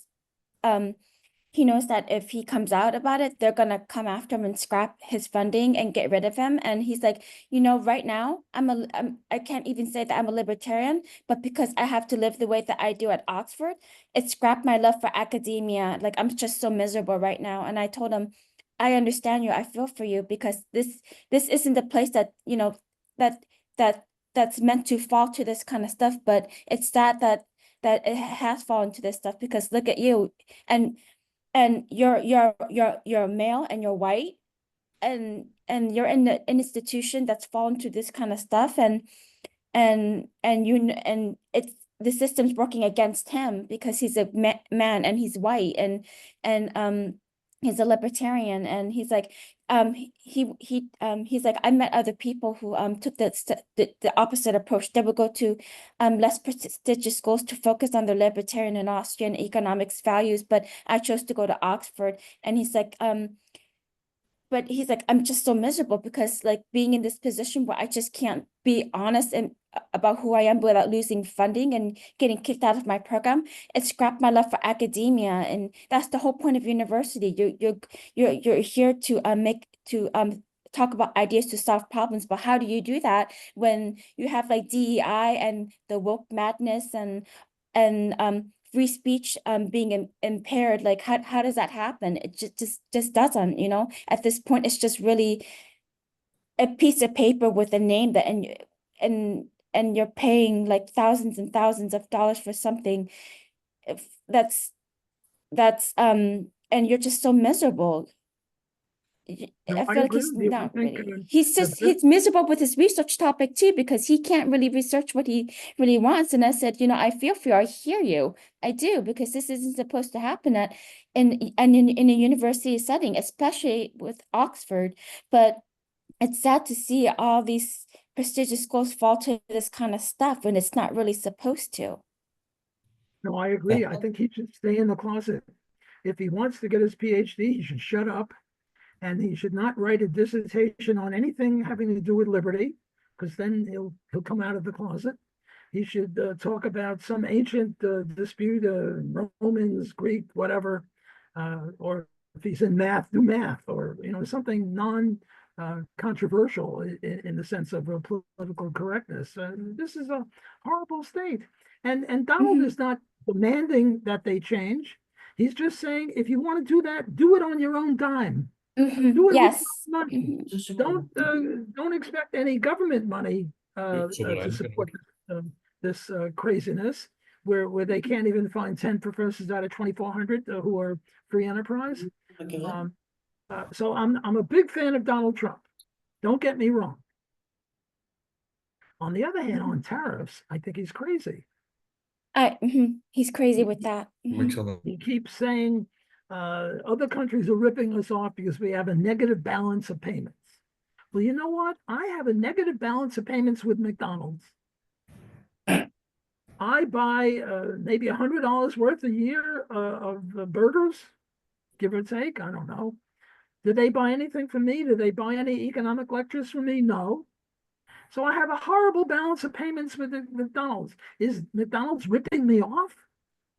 he knows that if he comes out about it, they're gonna come after him and scrap his funding and get rid of him. And he's like, right now I can't even say that I'm a libertarian, but because I have to live the way that I do at Oxford, it scrapped my love for academia. Like I'm just so miserable right now. And I told him, I understand you. I feel for you because this isn't the place that that that that's meant to fall to this kind of stuff. But it's sad that it has fallen to this stuff because look at you and you're male and you're white and you're in an institution that's fallen to this kind of stuff and it's the system's working against him because he's a man and he's white and he's a libertarian and he's like he's like I met other people who took the opposite approach. They would go to less prestigious schools to focus on their libertarian and Austrian economics values, but I chose to go to Oxford. And he's like but he's like, I'm just so miserable because like being in this position where I just can't be honest and about who I am without losing funding and getting kicked out of my program. It scrapped my love for academia, and that's the whole point of university. You're here to talk about ideas to solve problems, but how do you do that when you have like DEI and the woke madness and free speech being impaired? Like how does that happen? It just doesn't, at this point it's just really a piece of paper with a name that and you're paying like thousands and thousands of dollars for something that's and you're just so miserable. No, I I feel like agree he's with you. I not think, really, that he's miserable with his research topic too, because he can't really research what he really wants. And I said, I feel for you, I hear you. I do, because this isn't supposed to happen in a university setting, especially with Oxford. But it's sad to see all these prestigious schools fall to this kind of stuff when it's not really supposed to. No, I agree. I think he should stay in the closet. If he wants to get his PhD, he should shut up, and he should not write a dissertation on anything having to do with liberty, because then he'll come out of the closet. He should talk about some ancient dispute, Romans, Greek, whatever, or if he's in math, do math, or something non-controversial in the sense of political correctness. This is a horrible state, and Donald is not demanding that they change. He's just saying, if you want to do that, do it on your own dime. Do it with Yes. your own money. Don't expect any government money to support this craziness, where they can't even find 10 professors out of 2,400 who are free enterprise. So I'm a big fan of Donald Trump. Don't get me wrong. On the other hand, on tariffs, I think he's crazy. He's crazy with that. He keeps saying other countries are ripping us off because we have a negative balance of payments. Well, you know what? I have a negative balance of payments with McDonald's. I buy maybe $100 worth a year of burgers, give or take. I don't know. Do they buy anything from me? Do they buy any economic lectures from me? No. So I have a horrible balance of payments with McDonald's. Is McDonald's ripping me off?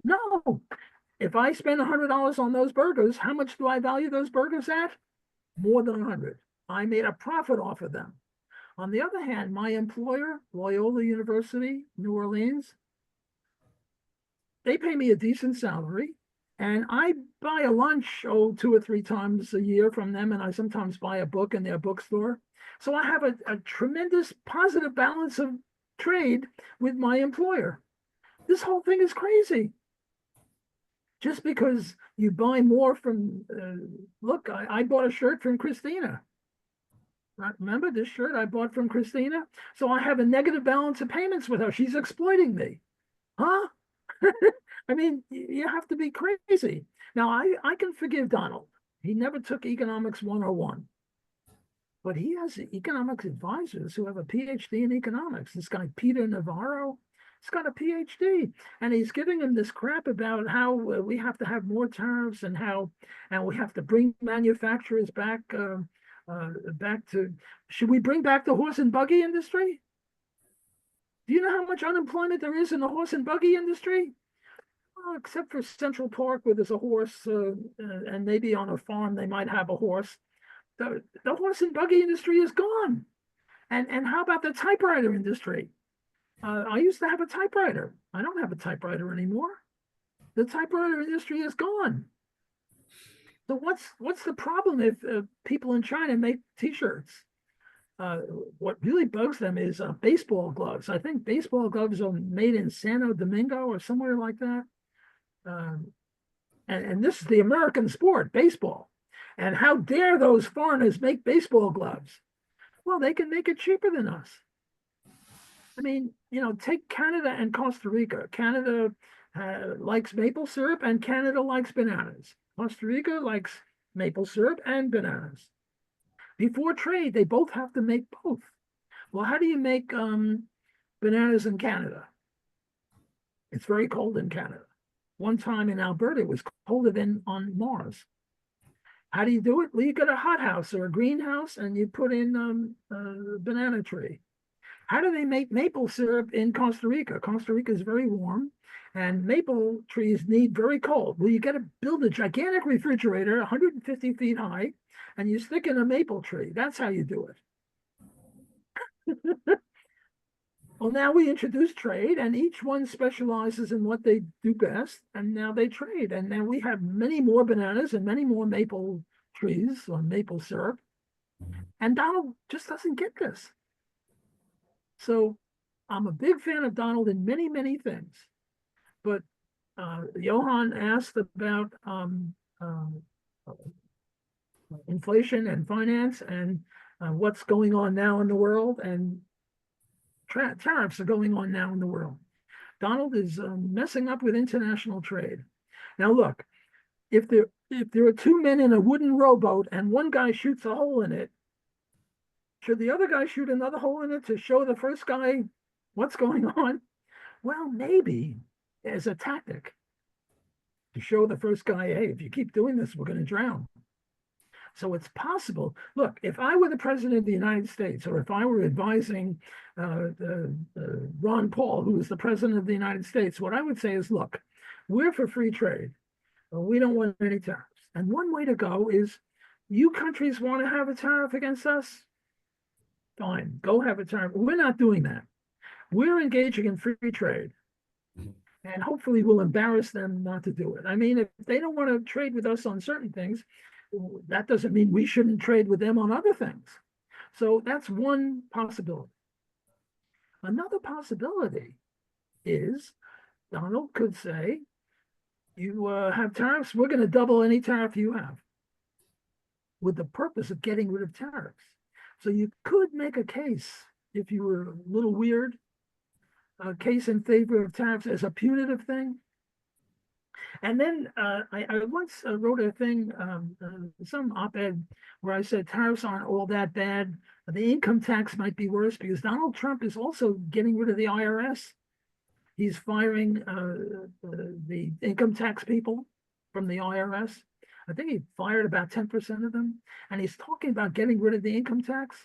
No. If I spend $100 on those burgers, how much do I value those burgers at? More than 100. I made a profit off of them. On the other hand, my employer, Loyola University, New Orleans, they pay me a decent salary, and I buy a lunch 2 or 3 times a year from them, and I sometimes buy a book in their bookstore. So I have a tremendous positive balance of trade with my employer. This whole thing is crazy. Just because you buy more from, look, I bought a shirt from Christina. Remember this shirt I bought from Christina? So I have a negative balance of payments with her. She's exploiting me. Huh? I mean, you have to be crazy. Now, I can forgive Donald. He never took economics 101. But he has economics advisors who have a PhD in economics. This guy, Peter Navarro, he's got a PhD, and he's giving him this crap about how we have to have more tariffs and we have to bring manufacturers back to, should we bring back the horse and buggy industry? Do you know how much unemployment there is in the horse and buggy industry? Well, except for Central Park where there's a horse, and maybe on a farm they might have a horse. The horse and buggy industry is gone. And how about the typewriter industry? I used to have a typewriter. I don't have a typewriter anymore. The typewriter industry is gone. So what's the problem if people in China make T-shirts? What really bugs them is baseball gloves. I think baseball gloves are made in Santo Domingo or somewhere like that. And this is the American sport, baseball. And how dare those foreigners make baseball gloves? Well, they can make it cheaper than us. I mean, you know, take Canada and Costa Rica. Canada likes maple syrup and Canada likes bananas. Costa Rica likes maple syrup and bananas. Before trade, they both have to make both. Well, how do you make bananas in Canada? It's very cold in Canada. One time in Alberta, it was colder than on Mars. How do you do it? Well, you get a hothouse or a greenhouse and you put in a banana tree. How do they make maple syrup in Costa Rica? Costa Rica is very warm and maple trees need very cold. Well, you got to build a gigantic refrigerator, 150 feet high, and you stick in a maple tree. That's how you do it. Well, now we introduce trade and each one specializes in what they do best. And now they trade. And now we have many more bananas and many more maple trees or maple syrup. And Donald just doesn't get this. So I'm a big fan of Donald in many, many things. But Johan asked about inflation and finance and what's going on now in the world. And tariffs are going on now in the world. Donald is messing up with international trade. Now, look, if there are two men in a wooden rowboat and one guy shoots a hole in it, should the other guy shoot another hole in it to show the first guy what's going on? Well, maybe as a tactic to show the first guy, hey, if you keep doing this, we're going to drown. So it's possible. Look, if I were the president of the United States, or if I were advising Ron Paul, who is the president of the United States, what I would say is, look, we're for free trade. We don't want any tariffs. And one way to go is, you countries want to have a tariff against us? Fine, go have a tariff. We're not doing that. We're engaging in free trade. And hopefully we'll embarrass them not to do it. I mean, if they don't want to trade with us on certain things, that doesn't mean we shouldn't trade with them on other things. So that's one possibility. Another possibility is Donald could say, you have tariffs, we're going to double any tariff you have, with the purpose of getting rid of tariffs. So you could make a case, if you were a little weird, a case in favor of tariffs as a punitive thing. And then I once wrote a thing, some op-ed, where I said tariffs aren't all that bad. The income tax might be worse because Donald Trump is also getting rid of the IRS. He's firing the income tax people from the IRS. I think he fired about 10% of them. And he's talking about getting rid of the income tax.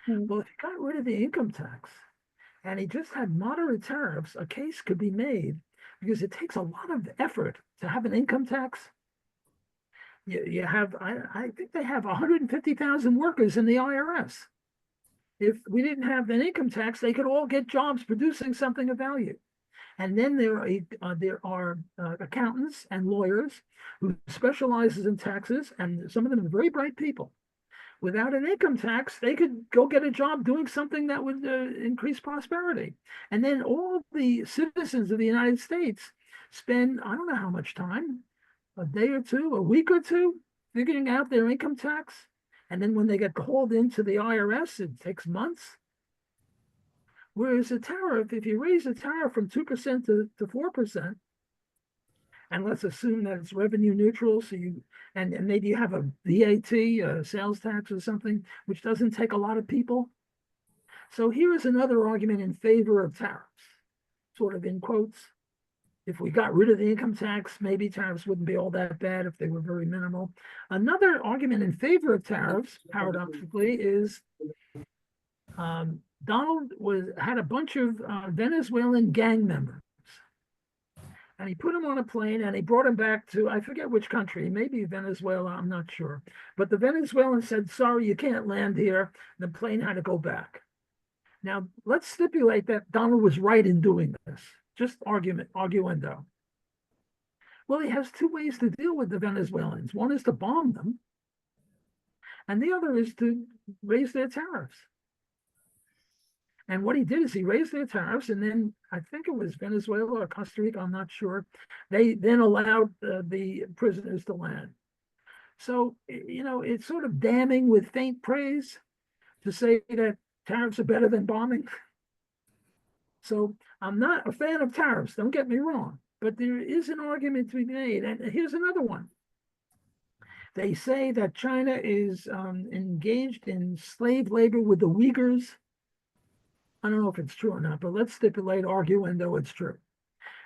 Well, if he got rid of the income tax and he just had moderate tariffs, a case could be made, because it takes a lot of effort to have an income tax. You have, I think they have 150,000 workers in the IRS. If we didn't have an income tax, they could all get jobs producing something of value. And then there are accountants and lawyers who specializes in taxes, and some of them are very bright people. Without an income tax, they could go get a job doing something that would increase prosperity. And then all the citizens of the United States spend, I don't know how much time, a day or two, a week or two, figuring out their income tax. And then when they get called into the IRS, it takes months. Whereas a tariff, if you raise a tariff from 2% to 4%, and let's assume that it's revenue neutral, so you and maybe you have a VAT, sales tax or something, which doesn't take a lot of people. So here is another argument in favor of tariffs, sort of in quotes. If we got rid of the income tax, maybe tariffs wouldn't be all that bad if they were very minimal. Another argument in favor of tariffs, paradoxically, is Donald had a bunch of Venezuelan gang members. And he put him on a plane and he brought him back to, I forget which country, maybe Venezuela, I'm not sure. But the Venezuelan said, sorry, you can't land here. The plane had to go back. Now, let's stipulate that Donald was right in doing this. Just arguendo. Well, he has two ways to deal with the Venezuelans. One is to bomb them, and the other is to raise their tariffs. And what he did is he raised their tariffs, and then I think it was Venezuela or Costa Rica, I'm not sure. They then allowed the prisoners to land. So, you know, it's sort of damning with faint praise to say that tariffs are better than bombing. So I'm not a fan of tariffs, don't get me wrong, but there is an argument to be made. And here's another one. They say that China is engaged in slave labor with the Uyghurs. I don't know if it's true or not, but let's stipulate arguendo it's true.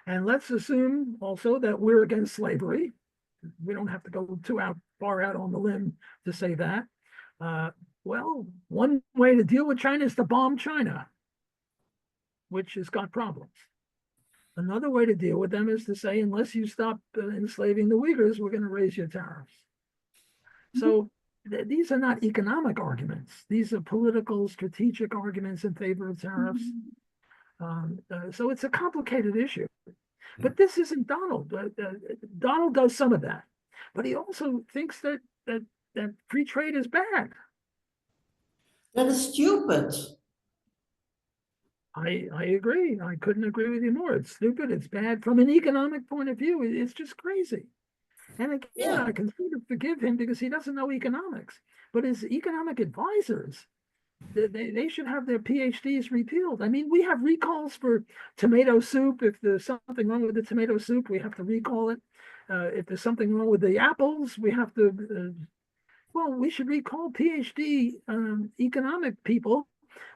And let's assume also that we're against slavery. We don't have to go far out on the limb to say that. Well, one way to deal with China is to bomb China, which has got problems. Another way to deal with them is to say, unless you stop enslaving the Uyghurs, we're going to raise your tariffs. So these are not economic arguments. These are political, strategic arguments in favor of tariffs. So it's a complicated issue. But this isn't Donald. Donald does some of that, but he also thinks that free trade is bad. That is stupid. I agree. I couldn't agree with you more. It's stupid. It's bad from an economic point of view. It's just crazy. And again, Yeah. I can sort of forgive him because he doesn't know economics. But his economic advisors, they should have their PhDs repealed. I mean, we have recalls for tomato soup. If there's something wrong with the tomato soup, we have to recall it. If there's something wrong with the apples, we have to, well, we should recall PhD economic people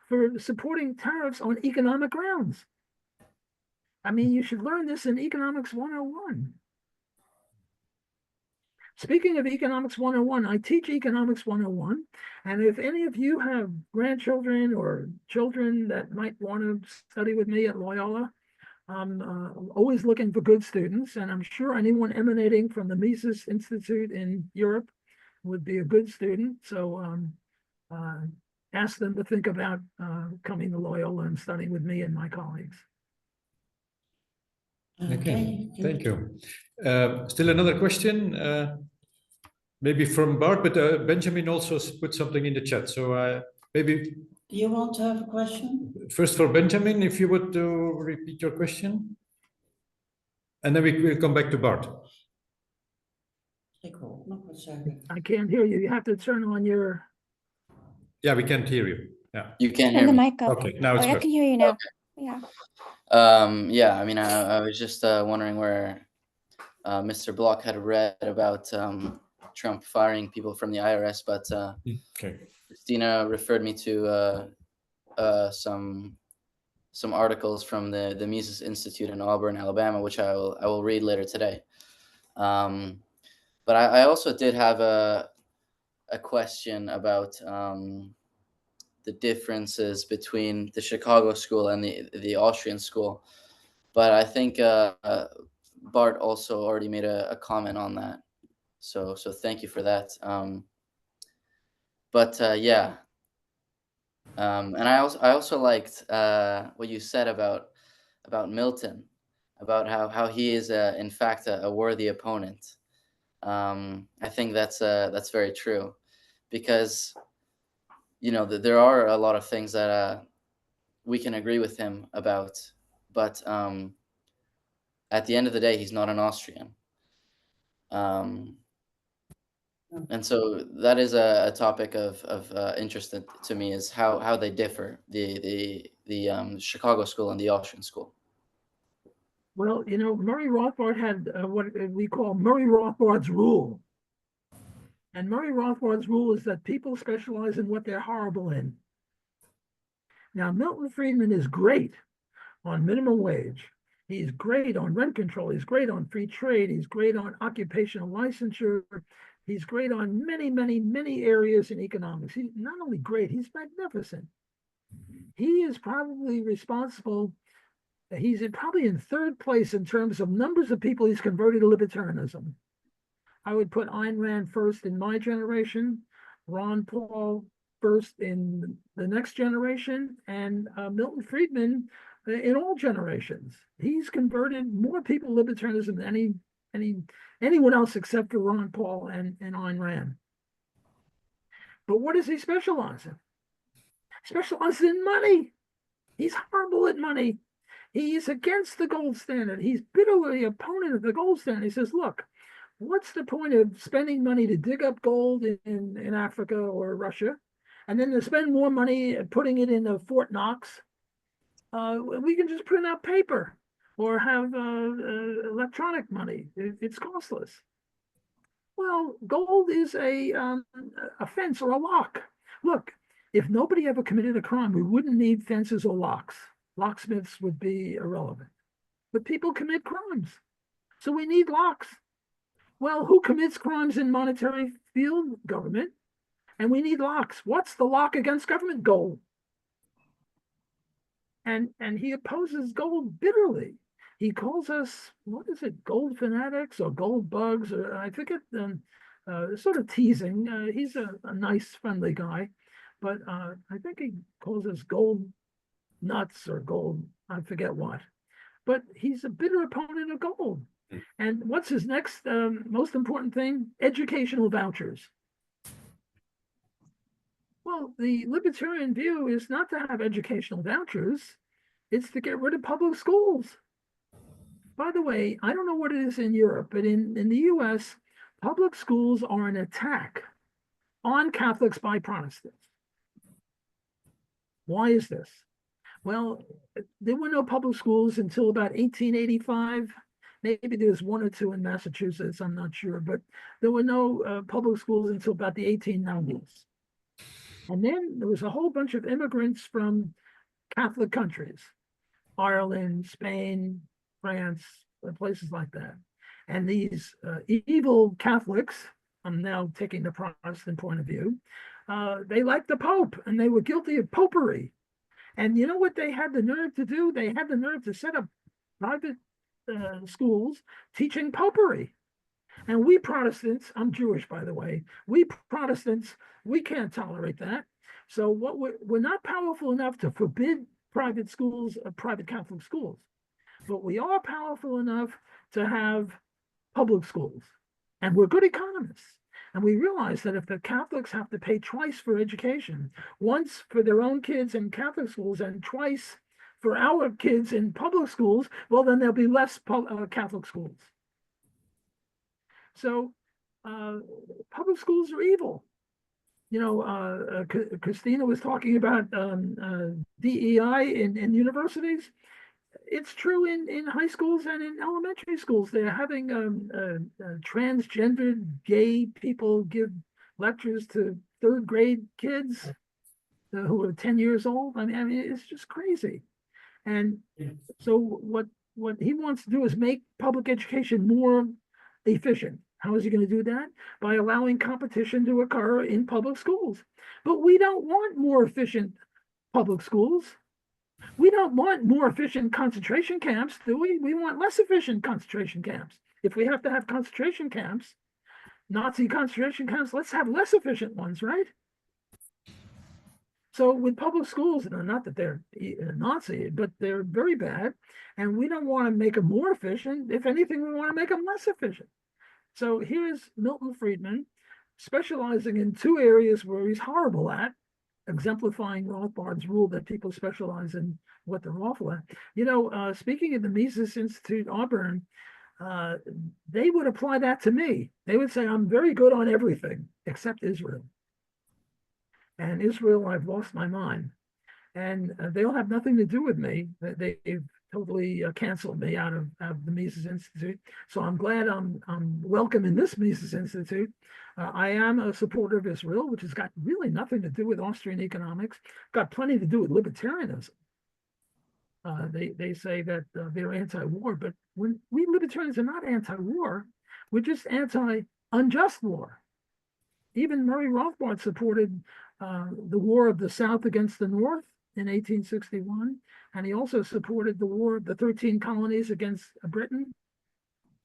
for supporting tariffs on economic grounds. I mean, you should learn this in Economics 101. Speaking of Economics 101, I teach Economics 101. And if any of you have grandchildren or children that might want to study with me at Loyola, I'm always looking for good students. And I'm sure anyone emanating from the Mises Institute in Europe would be a good student. So ask them to think about coming to Loyola and studying with me and my colleagues. Okay, thank you. Still another question, maybe from Bart, but Benjamin also put something in the chat. So maybe You want to have a question? first for Benjamin, if you would repeat your question, and then we will come back to Bart. Ik hoor nog wat zeggen. I can't hear you. You have to turn on your. Yeah, we can't hear you. Yeah. You can't Turn hear the me. mic up. Okay, now it's I good. can hear you now. Yeah. Yeah, I mean, I was just wondering where Mr. Block had read about Trump firing people from the IRS, but Okay. Christina referred me to some articles from the Mises Institute in Auburn, Alabama, which I will read later today. But I also did have a question about the differences between the Chicago school and the Austrian school. But I think Bart also already made a comment on that. So thank you for that. Yeah. And I also liked what you said about Milton, about how he is in fact a worthy opponent. I think that's very true, because there are a lot of things that we can agree with him about, but at the end of the day, he's not an Austrian. And so that is a topic of interest to me, is how they differ, the Chicago school and the Austrian school. Well, Murray Rothbard had what we call Murray Rothbard's rule. And Murray Rothbard's rule is that people specialize in what they're horrible in. Now, Milton Friedman is great on minimum wage. He's great on rent control. He's great on free trade. He's great on occupational licensure. He's great on many, many, many areas in economics. He's not only great, he's magnificent. He is probably responsible, He's probably in third place in terms of numbers of people he's converted to libertarianism. I would put Ayn Rand first in my generation, Ron Paul first in the next generation, and Milton Friedman in all generations. He's converted more people to libertarianism than anyone else except for Ron Paul and Ayn Rand. But what does he specialize in? Specializes in money. He's horrible at money. He's against the gold standard. He's bitterly opponent of the gold standard. He says, look, what's the point of spending money to dig up gold in Africa or Russia, and then to spend more money putting it in Fort Knox? We can just print out paper or have electronic money. It's costless. Well, gold is a fence or a lock. Look, if nobody ever committed a crime, we wouldn't need fences or locks. Locksmiths would be irrelevant. But people commit crimes, so we need locks. Well, who commits crimes in monetary field? Government. And we need locks. What's the lock against government? Gold. And he opposes gold bitterly. He calls us, what is it, gold fanatics or gold bugs? Or I forget, sort of teasing. He's a nice, friendly guy. But I think he calls us gold nuts or gold, I forget what. But he's a bitter opponent of gold. And what's his next most important thing? Educational vouchers. Well, the libertarian view is not to have educational vouchers. It's to get rid of public schools. By the way, I don't know what it is in Europe, but in the US, public schools are an attack on Catholics by Protestants. Why is this? Well, there were no public schools until about 1885. Maybe there was one or two in Massachusetts, I'm not sure, but there were no public schools until about the 1890s. And then there was a whole bunch of immigrants from Catholic countries, Ireland, Spain, France, places like that. And these evil Catholics, I'm now taking the Protestant point of view, they liked the Pope and they were guilty of popery. And you know what they had the nerve to do? They had the nerve to set up private schools teaching popery. And we Protestants, I'm Jewish, by the way, we Protestants, we can't tolerate that. So what we're not powerful enough to forbid private schools, private Catholic schools, but we are powerful enough to have public schools. And we're good economists. And we realize that if the Catholics have to pay twice for education, once for their own kids in Catholic schools and twice for our kids in public schools, well, then there'll be less Catholic schools. So public schools are evil. You know, Christina was talking about DEI in universities. It's true in high schools and in elementary schools. They're having transgendered gay people give lectures to third grade kids who are 10 years old. I mean, it's just crazy. And so what he wants to do is make public education more efficient. How is he going to do that? By allowing competition to occur in public schools. But we don't want more efficient public schools. We don't want more efficient concentration camps, do we? We want less efficient concentration camps. If we have to have concentration camps, Nazi concentration camps, let's have less efficient ones, right? So with public schools, not that they're Nazi, but they're very bad. And we don't want to make them more efficient. If anything, we want to make them less efficient. So here's Milton Friedman specializing in two areas where he's horrible at, exemplifying Rothbard's rule that people specialize in what they're awful at. You know, speaking of the Mises Institute, Auburn, they would apply that to me. They would say, I'm very good on everything except Israel. And Israel, I've lost my mind. And they'll have nothing to do with me. They've totally canceled me out of the Mises Institute. So I'm glad I'm welcome in this Mises Institute. I am a supporter of Israel, which has got really nothing to do with Austrian economics, got plenty to do with libertarianism. They say that they're anti-war, but when we libertarians are not anti-war, we're just anti-unjust war. Even Murray Rothbard supported the war of the South against the North in 1861, and he also supported the war, the 13 colonies against Britain.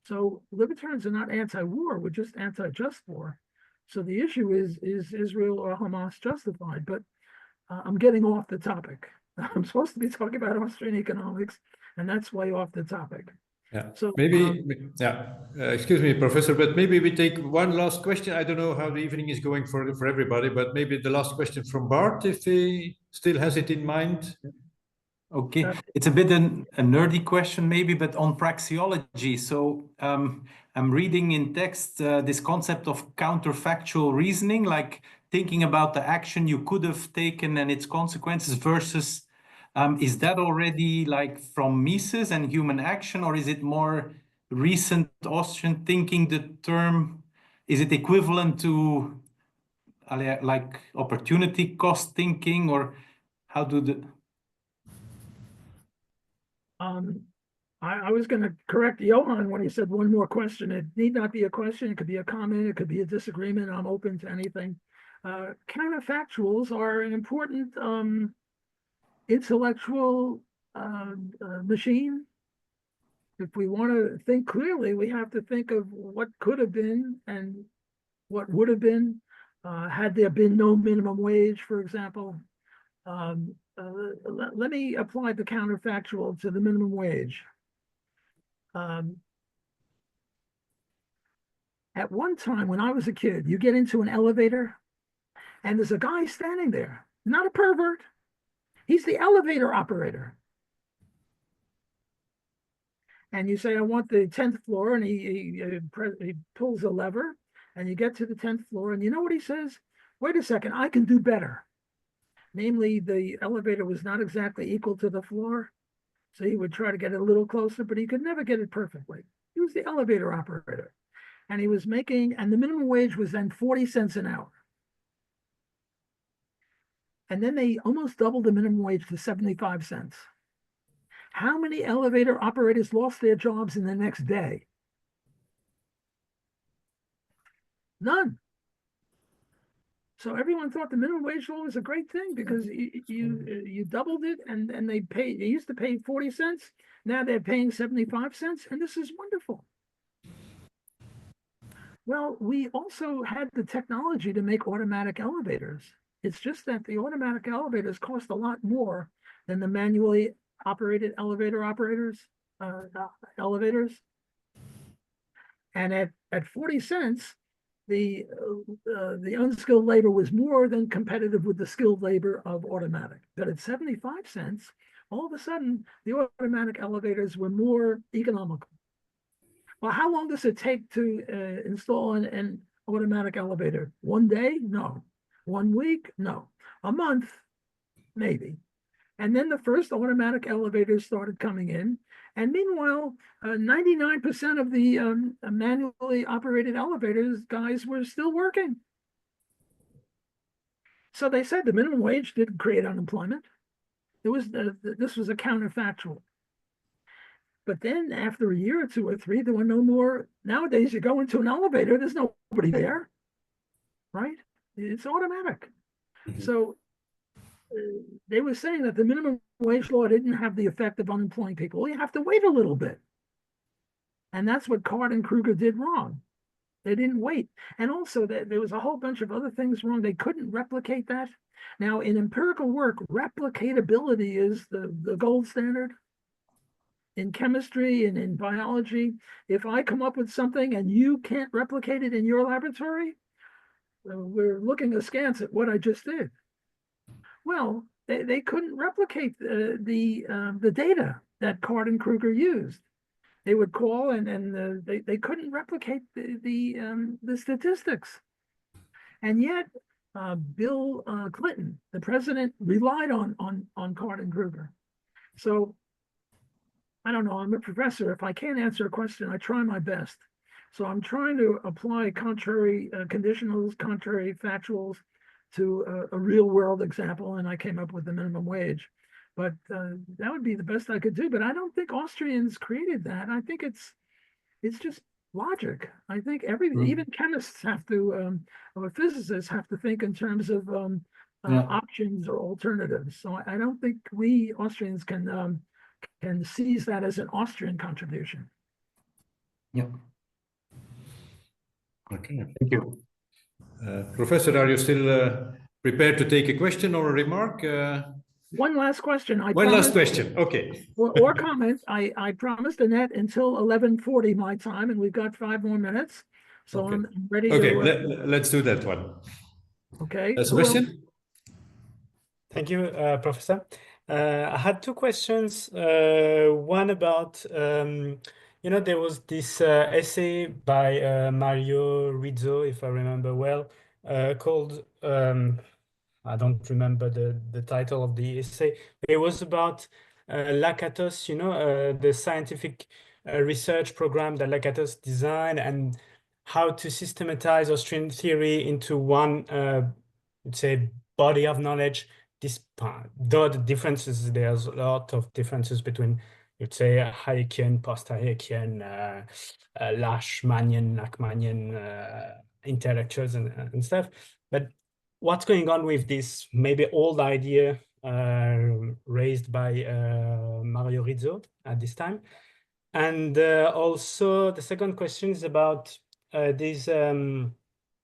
So libertarians are not anti-war, we're just anti-just war. So the issue is Israel or Hamas justified? But I'm getting off the topic. I'm supposed to be talking about Austrian economics, and that's way off the topic. Yeah. So Maybe, yeah. Excuse me, Professor, but maybe we take one last question. I don't know how the evening is going for everybody, but maybe the last question from Bart, if he still has it in mind. Okay, it's a bit a nerdy question maybe, but on praxeology. So I'm reading in text this concept of counterfactual reasoning, like thinking about the action you could have taken and its consequences versus, is that already like from Mises and human action, or is it more recent Austrian thinking, the term? Is it equivalent to like opportunity cost thinking, or how do the... I was going to correct Johan when he said one more question. It need not be a question. It could be a comment. It could be a disagreement. I'm open to anything. Counterfactuals are an important intellectual machine. If we want to think clearly, we have to think of what could have been and what would have been had there been no minimum wage, for example. Let me apply the counterfactual to the minimum wage. At one time when I was a kid, you get into an elevator and there's a guy standing there, not a pervert. He's the elevator operator. And you say, I want the 10th floor, and he pulls a lever, and you get to the 10th floor, and you know what he says? Wait a second, I can do better. Namely, the elevator was not exactly equal to the floor, so he would try to get it a little closer, but he could never get it perfectly. He was the elevator operator, and he was making, and the minimum wage was then 40 cents an hour. And then they almost doubled the minimum wage to 75 cents. How many elevator operators lost their jobs in the next day? None. So everyone thought the minimum wage law was a great thing because you doubled it, and they used to pay 40 cents. Now they're paying 75 cents, and this is wonderful. Well, we also had the technology to make automatic elevators. It's just that the automatic elevators cost a lot more than the manually operated elevators. And at 40 cents, the unskilled labor was more than competitive with the skilled labor of automatic. But at 75 cents, all of a sudden, the automatic elevators were more economical. Well, how long does it take to install an automatic elevator? 1 day? No. 1 week? No. A month? Maybe. And then the first automatic elevators started coming in. And meanwhile, 99% of the manually operated elevators guys were still working. So they said the minimum wage didn't create unemployment. This was a counterfactual. But then after a year or two or three, there were no more. Nowadays, you go into an elevator, there's nobody there, right? It's automatic. Mm-hmm. So they were saying that the minimum wage law didn't have the effect of unemploying people. Well, you have to wait a little bit. And that's what Card and Kruger did wrong. They didn't wait. And also there was a whole bunch of other things wrong. They couldn't replicate that. Now, in empirical work, replicatability is the gold standard. In chemistry and in biology, if I come up with something and you can't replicate it in your laboratory, we're looking askance at what I just did. Well, they couldn't replicate the data that Card and Kruger used. They would call and they couldn't replicate the statistics. And yet, Bill Clinton, the president, relied on Card and Kruger. So I don't know, I'm a professor. If I can't answer a question, I try my best. So I'm trying to apply contrary conditionals, contrary factuals to a real world example, and I came up with the minimum wage. But that would be the best I could do. But I don't think Austrians created that. I think it's just logic. I think even chemists have to, or physicists have to think in terms of Yeah. options or alternatives. So I don't think we Austrians can seize that as an Austrian contribution. Yeah. Okay. Thank you. Professor, are you still prepared to take a question or a remark? One last question. One last question. Okay. Or comment. I promised Annette until 11:40 my time, and we've got 5 more minutes. So Okay. I'm ready Okay, to. let's do that one. Okay. Sebastian? Thank you, Professor. I had 2 questions. One about, there was this essay by Mario Rizzo, if I remember well, called, I don't remember the title of the essay. It was about Lakatos, the scientific research program that Lakatos designed, and how to systematize Austrian theory into one, let's say, body of knowledge. Though the differences, there's a lot of differences between, let's say, Hayekian, post-Hayekian, Lachmannian, intellectuals and stuff. But what's going on with this maybe old idea raised by Mario Rizzo at this time? And also the second question is about this a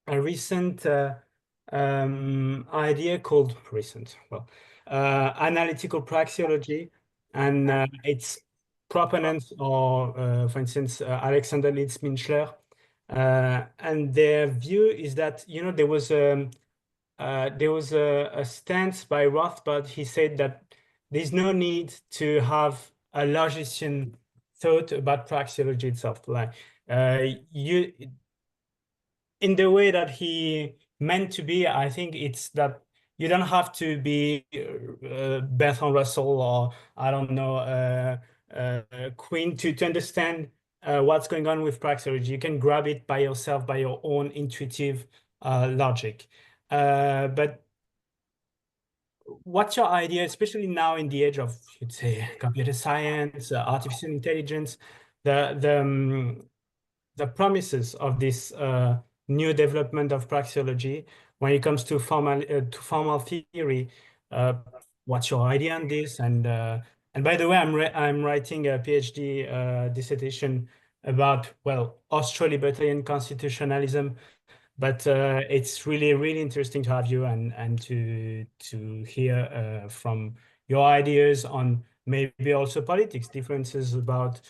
recent idea called analytical praxeology, and its proponents are, for instance, Alexander Litzminschler, and their view is that there was a stance by Rothbard. He said that there's no need to have a logician thought about praxeology itself. Like in the way that he meant to be, I think it's that you don't have to be Bertrand Russell or I don't know Quinn to understand what's going on with praxeology. You can grab it by yourself, by your own intuitive logic. But what's your idea, especially now in the age of, let's say, computer science, artificial intelligence, the promises of this new development of praxeology when it comes to formal theory? What's your idea on this? And by the way, I'm writing a PhD dissertation about Austro-libertarian constitutionalism. But it's really, really interesting to have you and to hear from your ideas on maybe also politics, differences about,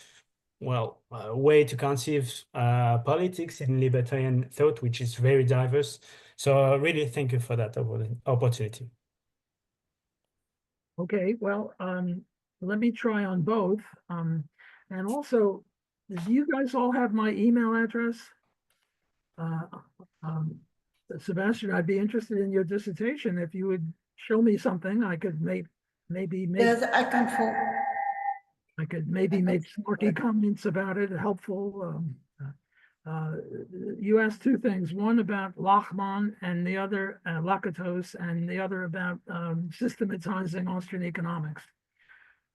way to conceive politics in libertarian thought, which is very diverse. So really thank you for that opportunity. Okay, well, let me try on both. And also, do you guys all have my email address? Sebastian, I'd be interested in your dissertation. If you would show me something, I could maybe make. Yes, I can I could maybe make smarty comments about it, helpful. You asked 2 things, one about Lachmann and the other, Lakatos, and the other about systematizing Austrian economics.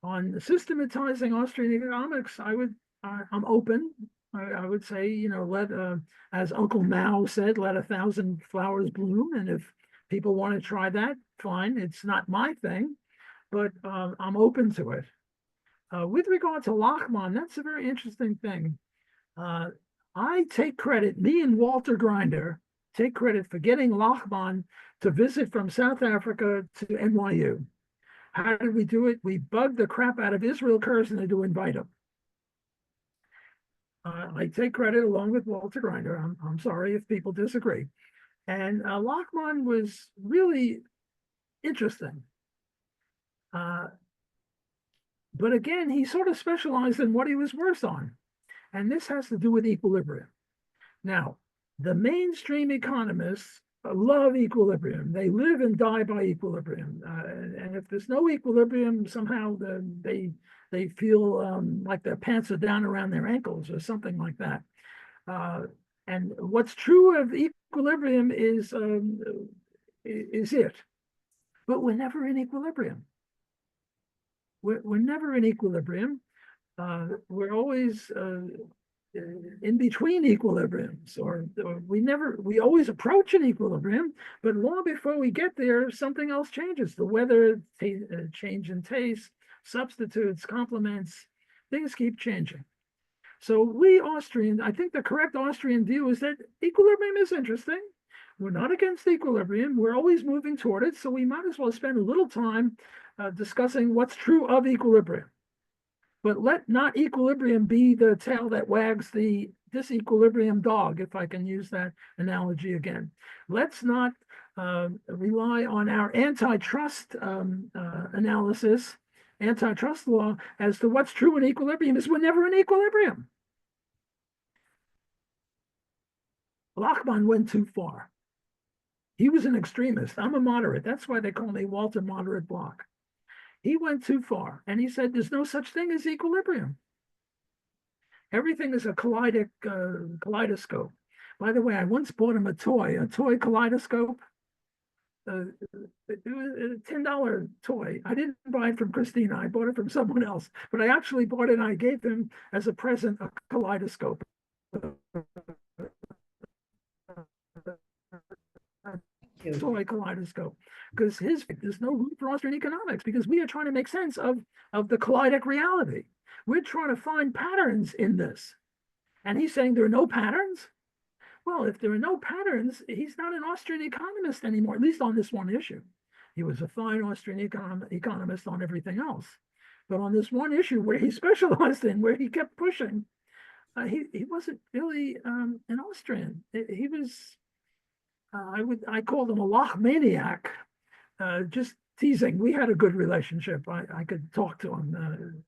On systematizing Austrian economics, I'm open. I would say, let, as Uncle Mao said, let 1,000 flowers bloom. And if people want to try that, fine. It's not my thing, but I'm open to it. With regard to Lachmann, that's a very interesting thing. I take credit, me and Walter Grinder take credit for getting Lachmann to visit from South Africa to NYU. How did we do it? We bugged the crap out of Israel Kirzner to invite him. I take credit along with Walter Grinder. I'm sorry if people disagree. And Lachmann was really interesting. But again, he sort of specialized in what he was worse on. And this has to do with equilibrium. Now, the mainstream economists love equilibrium. They live and die by equilibrium. And if there's no equilibrium, somehow they feel like their pants are down around their ankles or something like that. And what's true of equilibrium is it. But we're never in equilibrium. We're never in equilibrium. We're always in between equilibriums, or we always approach an equilibrium, but long before we get there, something else changes. The weather, change in taste, substitutes, complements, things keep changing. So we Austrians, I think the correct Austrian view is that equilibrium is interesting. We're not against equilibrium. We're always moving toward it. So we might as well spend a little time discussing what's true of equilibrium. But let not equilibrium be the tail that wags the disequilibrium dog, if I can use that analogy again. Let's not rely on our antitrust analysis, antitrust law, as to what's true in equilibrium, is we're never in equilibrium. Lachmann went too far. He was an extremist. I'm a moderate. That's why they call me Walter Moderate Block. He went too far, and he said there's no such thing as equilibrium. Everything is a kaleidoscope. By the way, I once bought him a toy kaleidoscope. It was a $10 toy. I didn't buy it from Christina. I bought it from someone else, but I actually bought it and I gave him as a present a kaleidoscope. Toy kaleidoscope, because there's no room for Austrian economics, because we are trying to make sense of the kaleidic reality. We're trying to find patterns in this, and he's saying there are no patterns. Well, if there are no patterns, he's not an Austrian economist anymore, at least on this one issue. He was a fine Austrian economist on everything else, but on this one issue where he specialized in, where he kept pushing, he wasn't really an Austrian. He was. I called him a Lach maniac, just teasing. We had a good relationship. I could talk to him.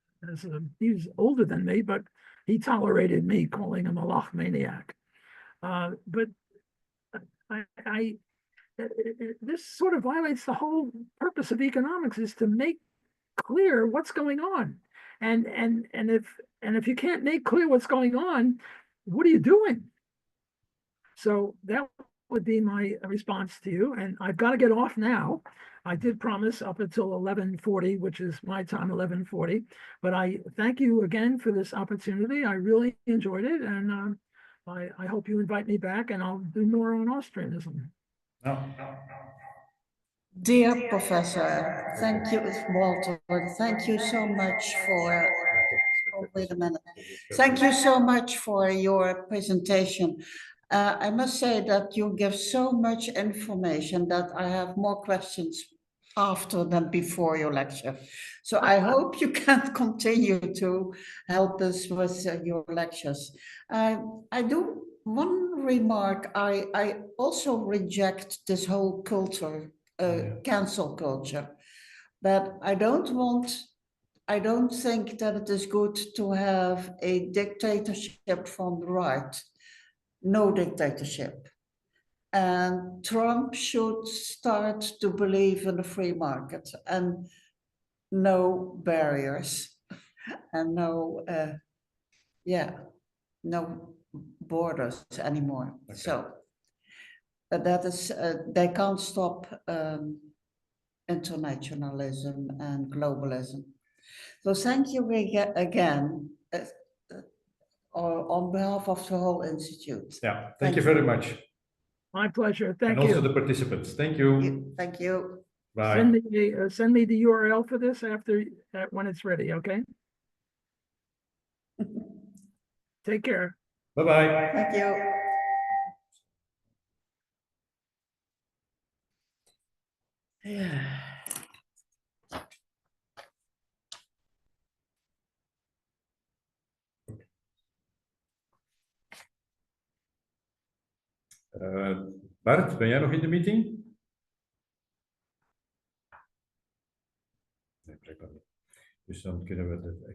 He was older than me, but he tolerated me calling him a Lach maniac. But this sort of violates the whole purpose of economics, is to make clear what's going on. And if you can't make clear what's going on, what are you doing? So that would be my response to you, and I've got to get off now. I did promise up until 11:40, which is my time, 11:40. But I thank you again for this opportunity. I really enjoyed it, and I hope you invite me back, and I'll do more on Austrianism. Dear Professor, thank you, Walter. Thank you so much for. Oh, wait a minute. Thank you so much for your presentation. I must say that you give so much information that I have more questions after than before your lecture. So I hope you can continue to help us with your lectures. I do one remark. I also reject this whole culture, cancel culture, but I don't think that it is good to have a dictatorship from the right. No dictatorship. And Trump should start to believe in the free market and no barriers and no borders anymore. Okay. So, but that is, they can't stop internationalism and globalism. So thank you again. On behalf of the whole institute. Yeah, thank you very much. My pleasure. Thank you. And also the participants. Thank you. Thank you. Bye. Send me the URL for this when it's ready, okay? Take care. Bye-bye. Thank you. Yeah. Bart, ben jij nog in de meeting? Nee, blijkbaar niet. Dus dan kunnen we de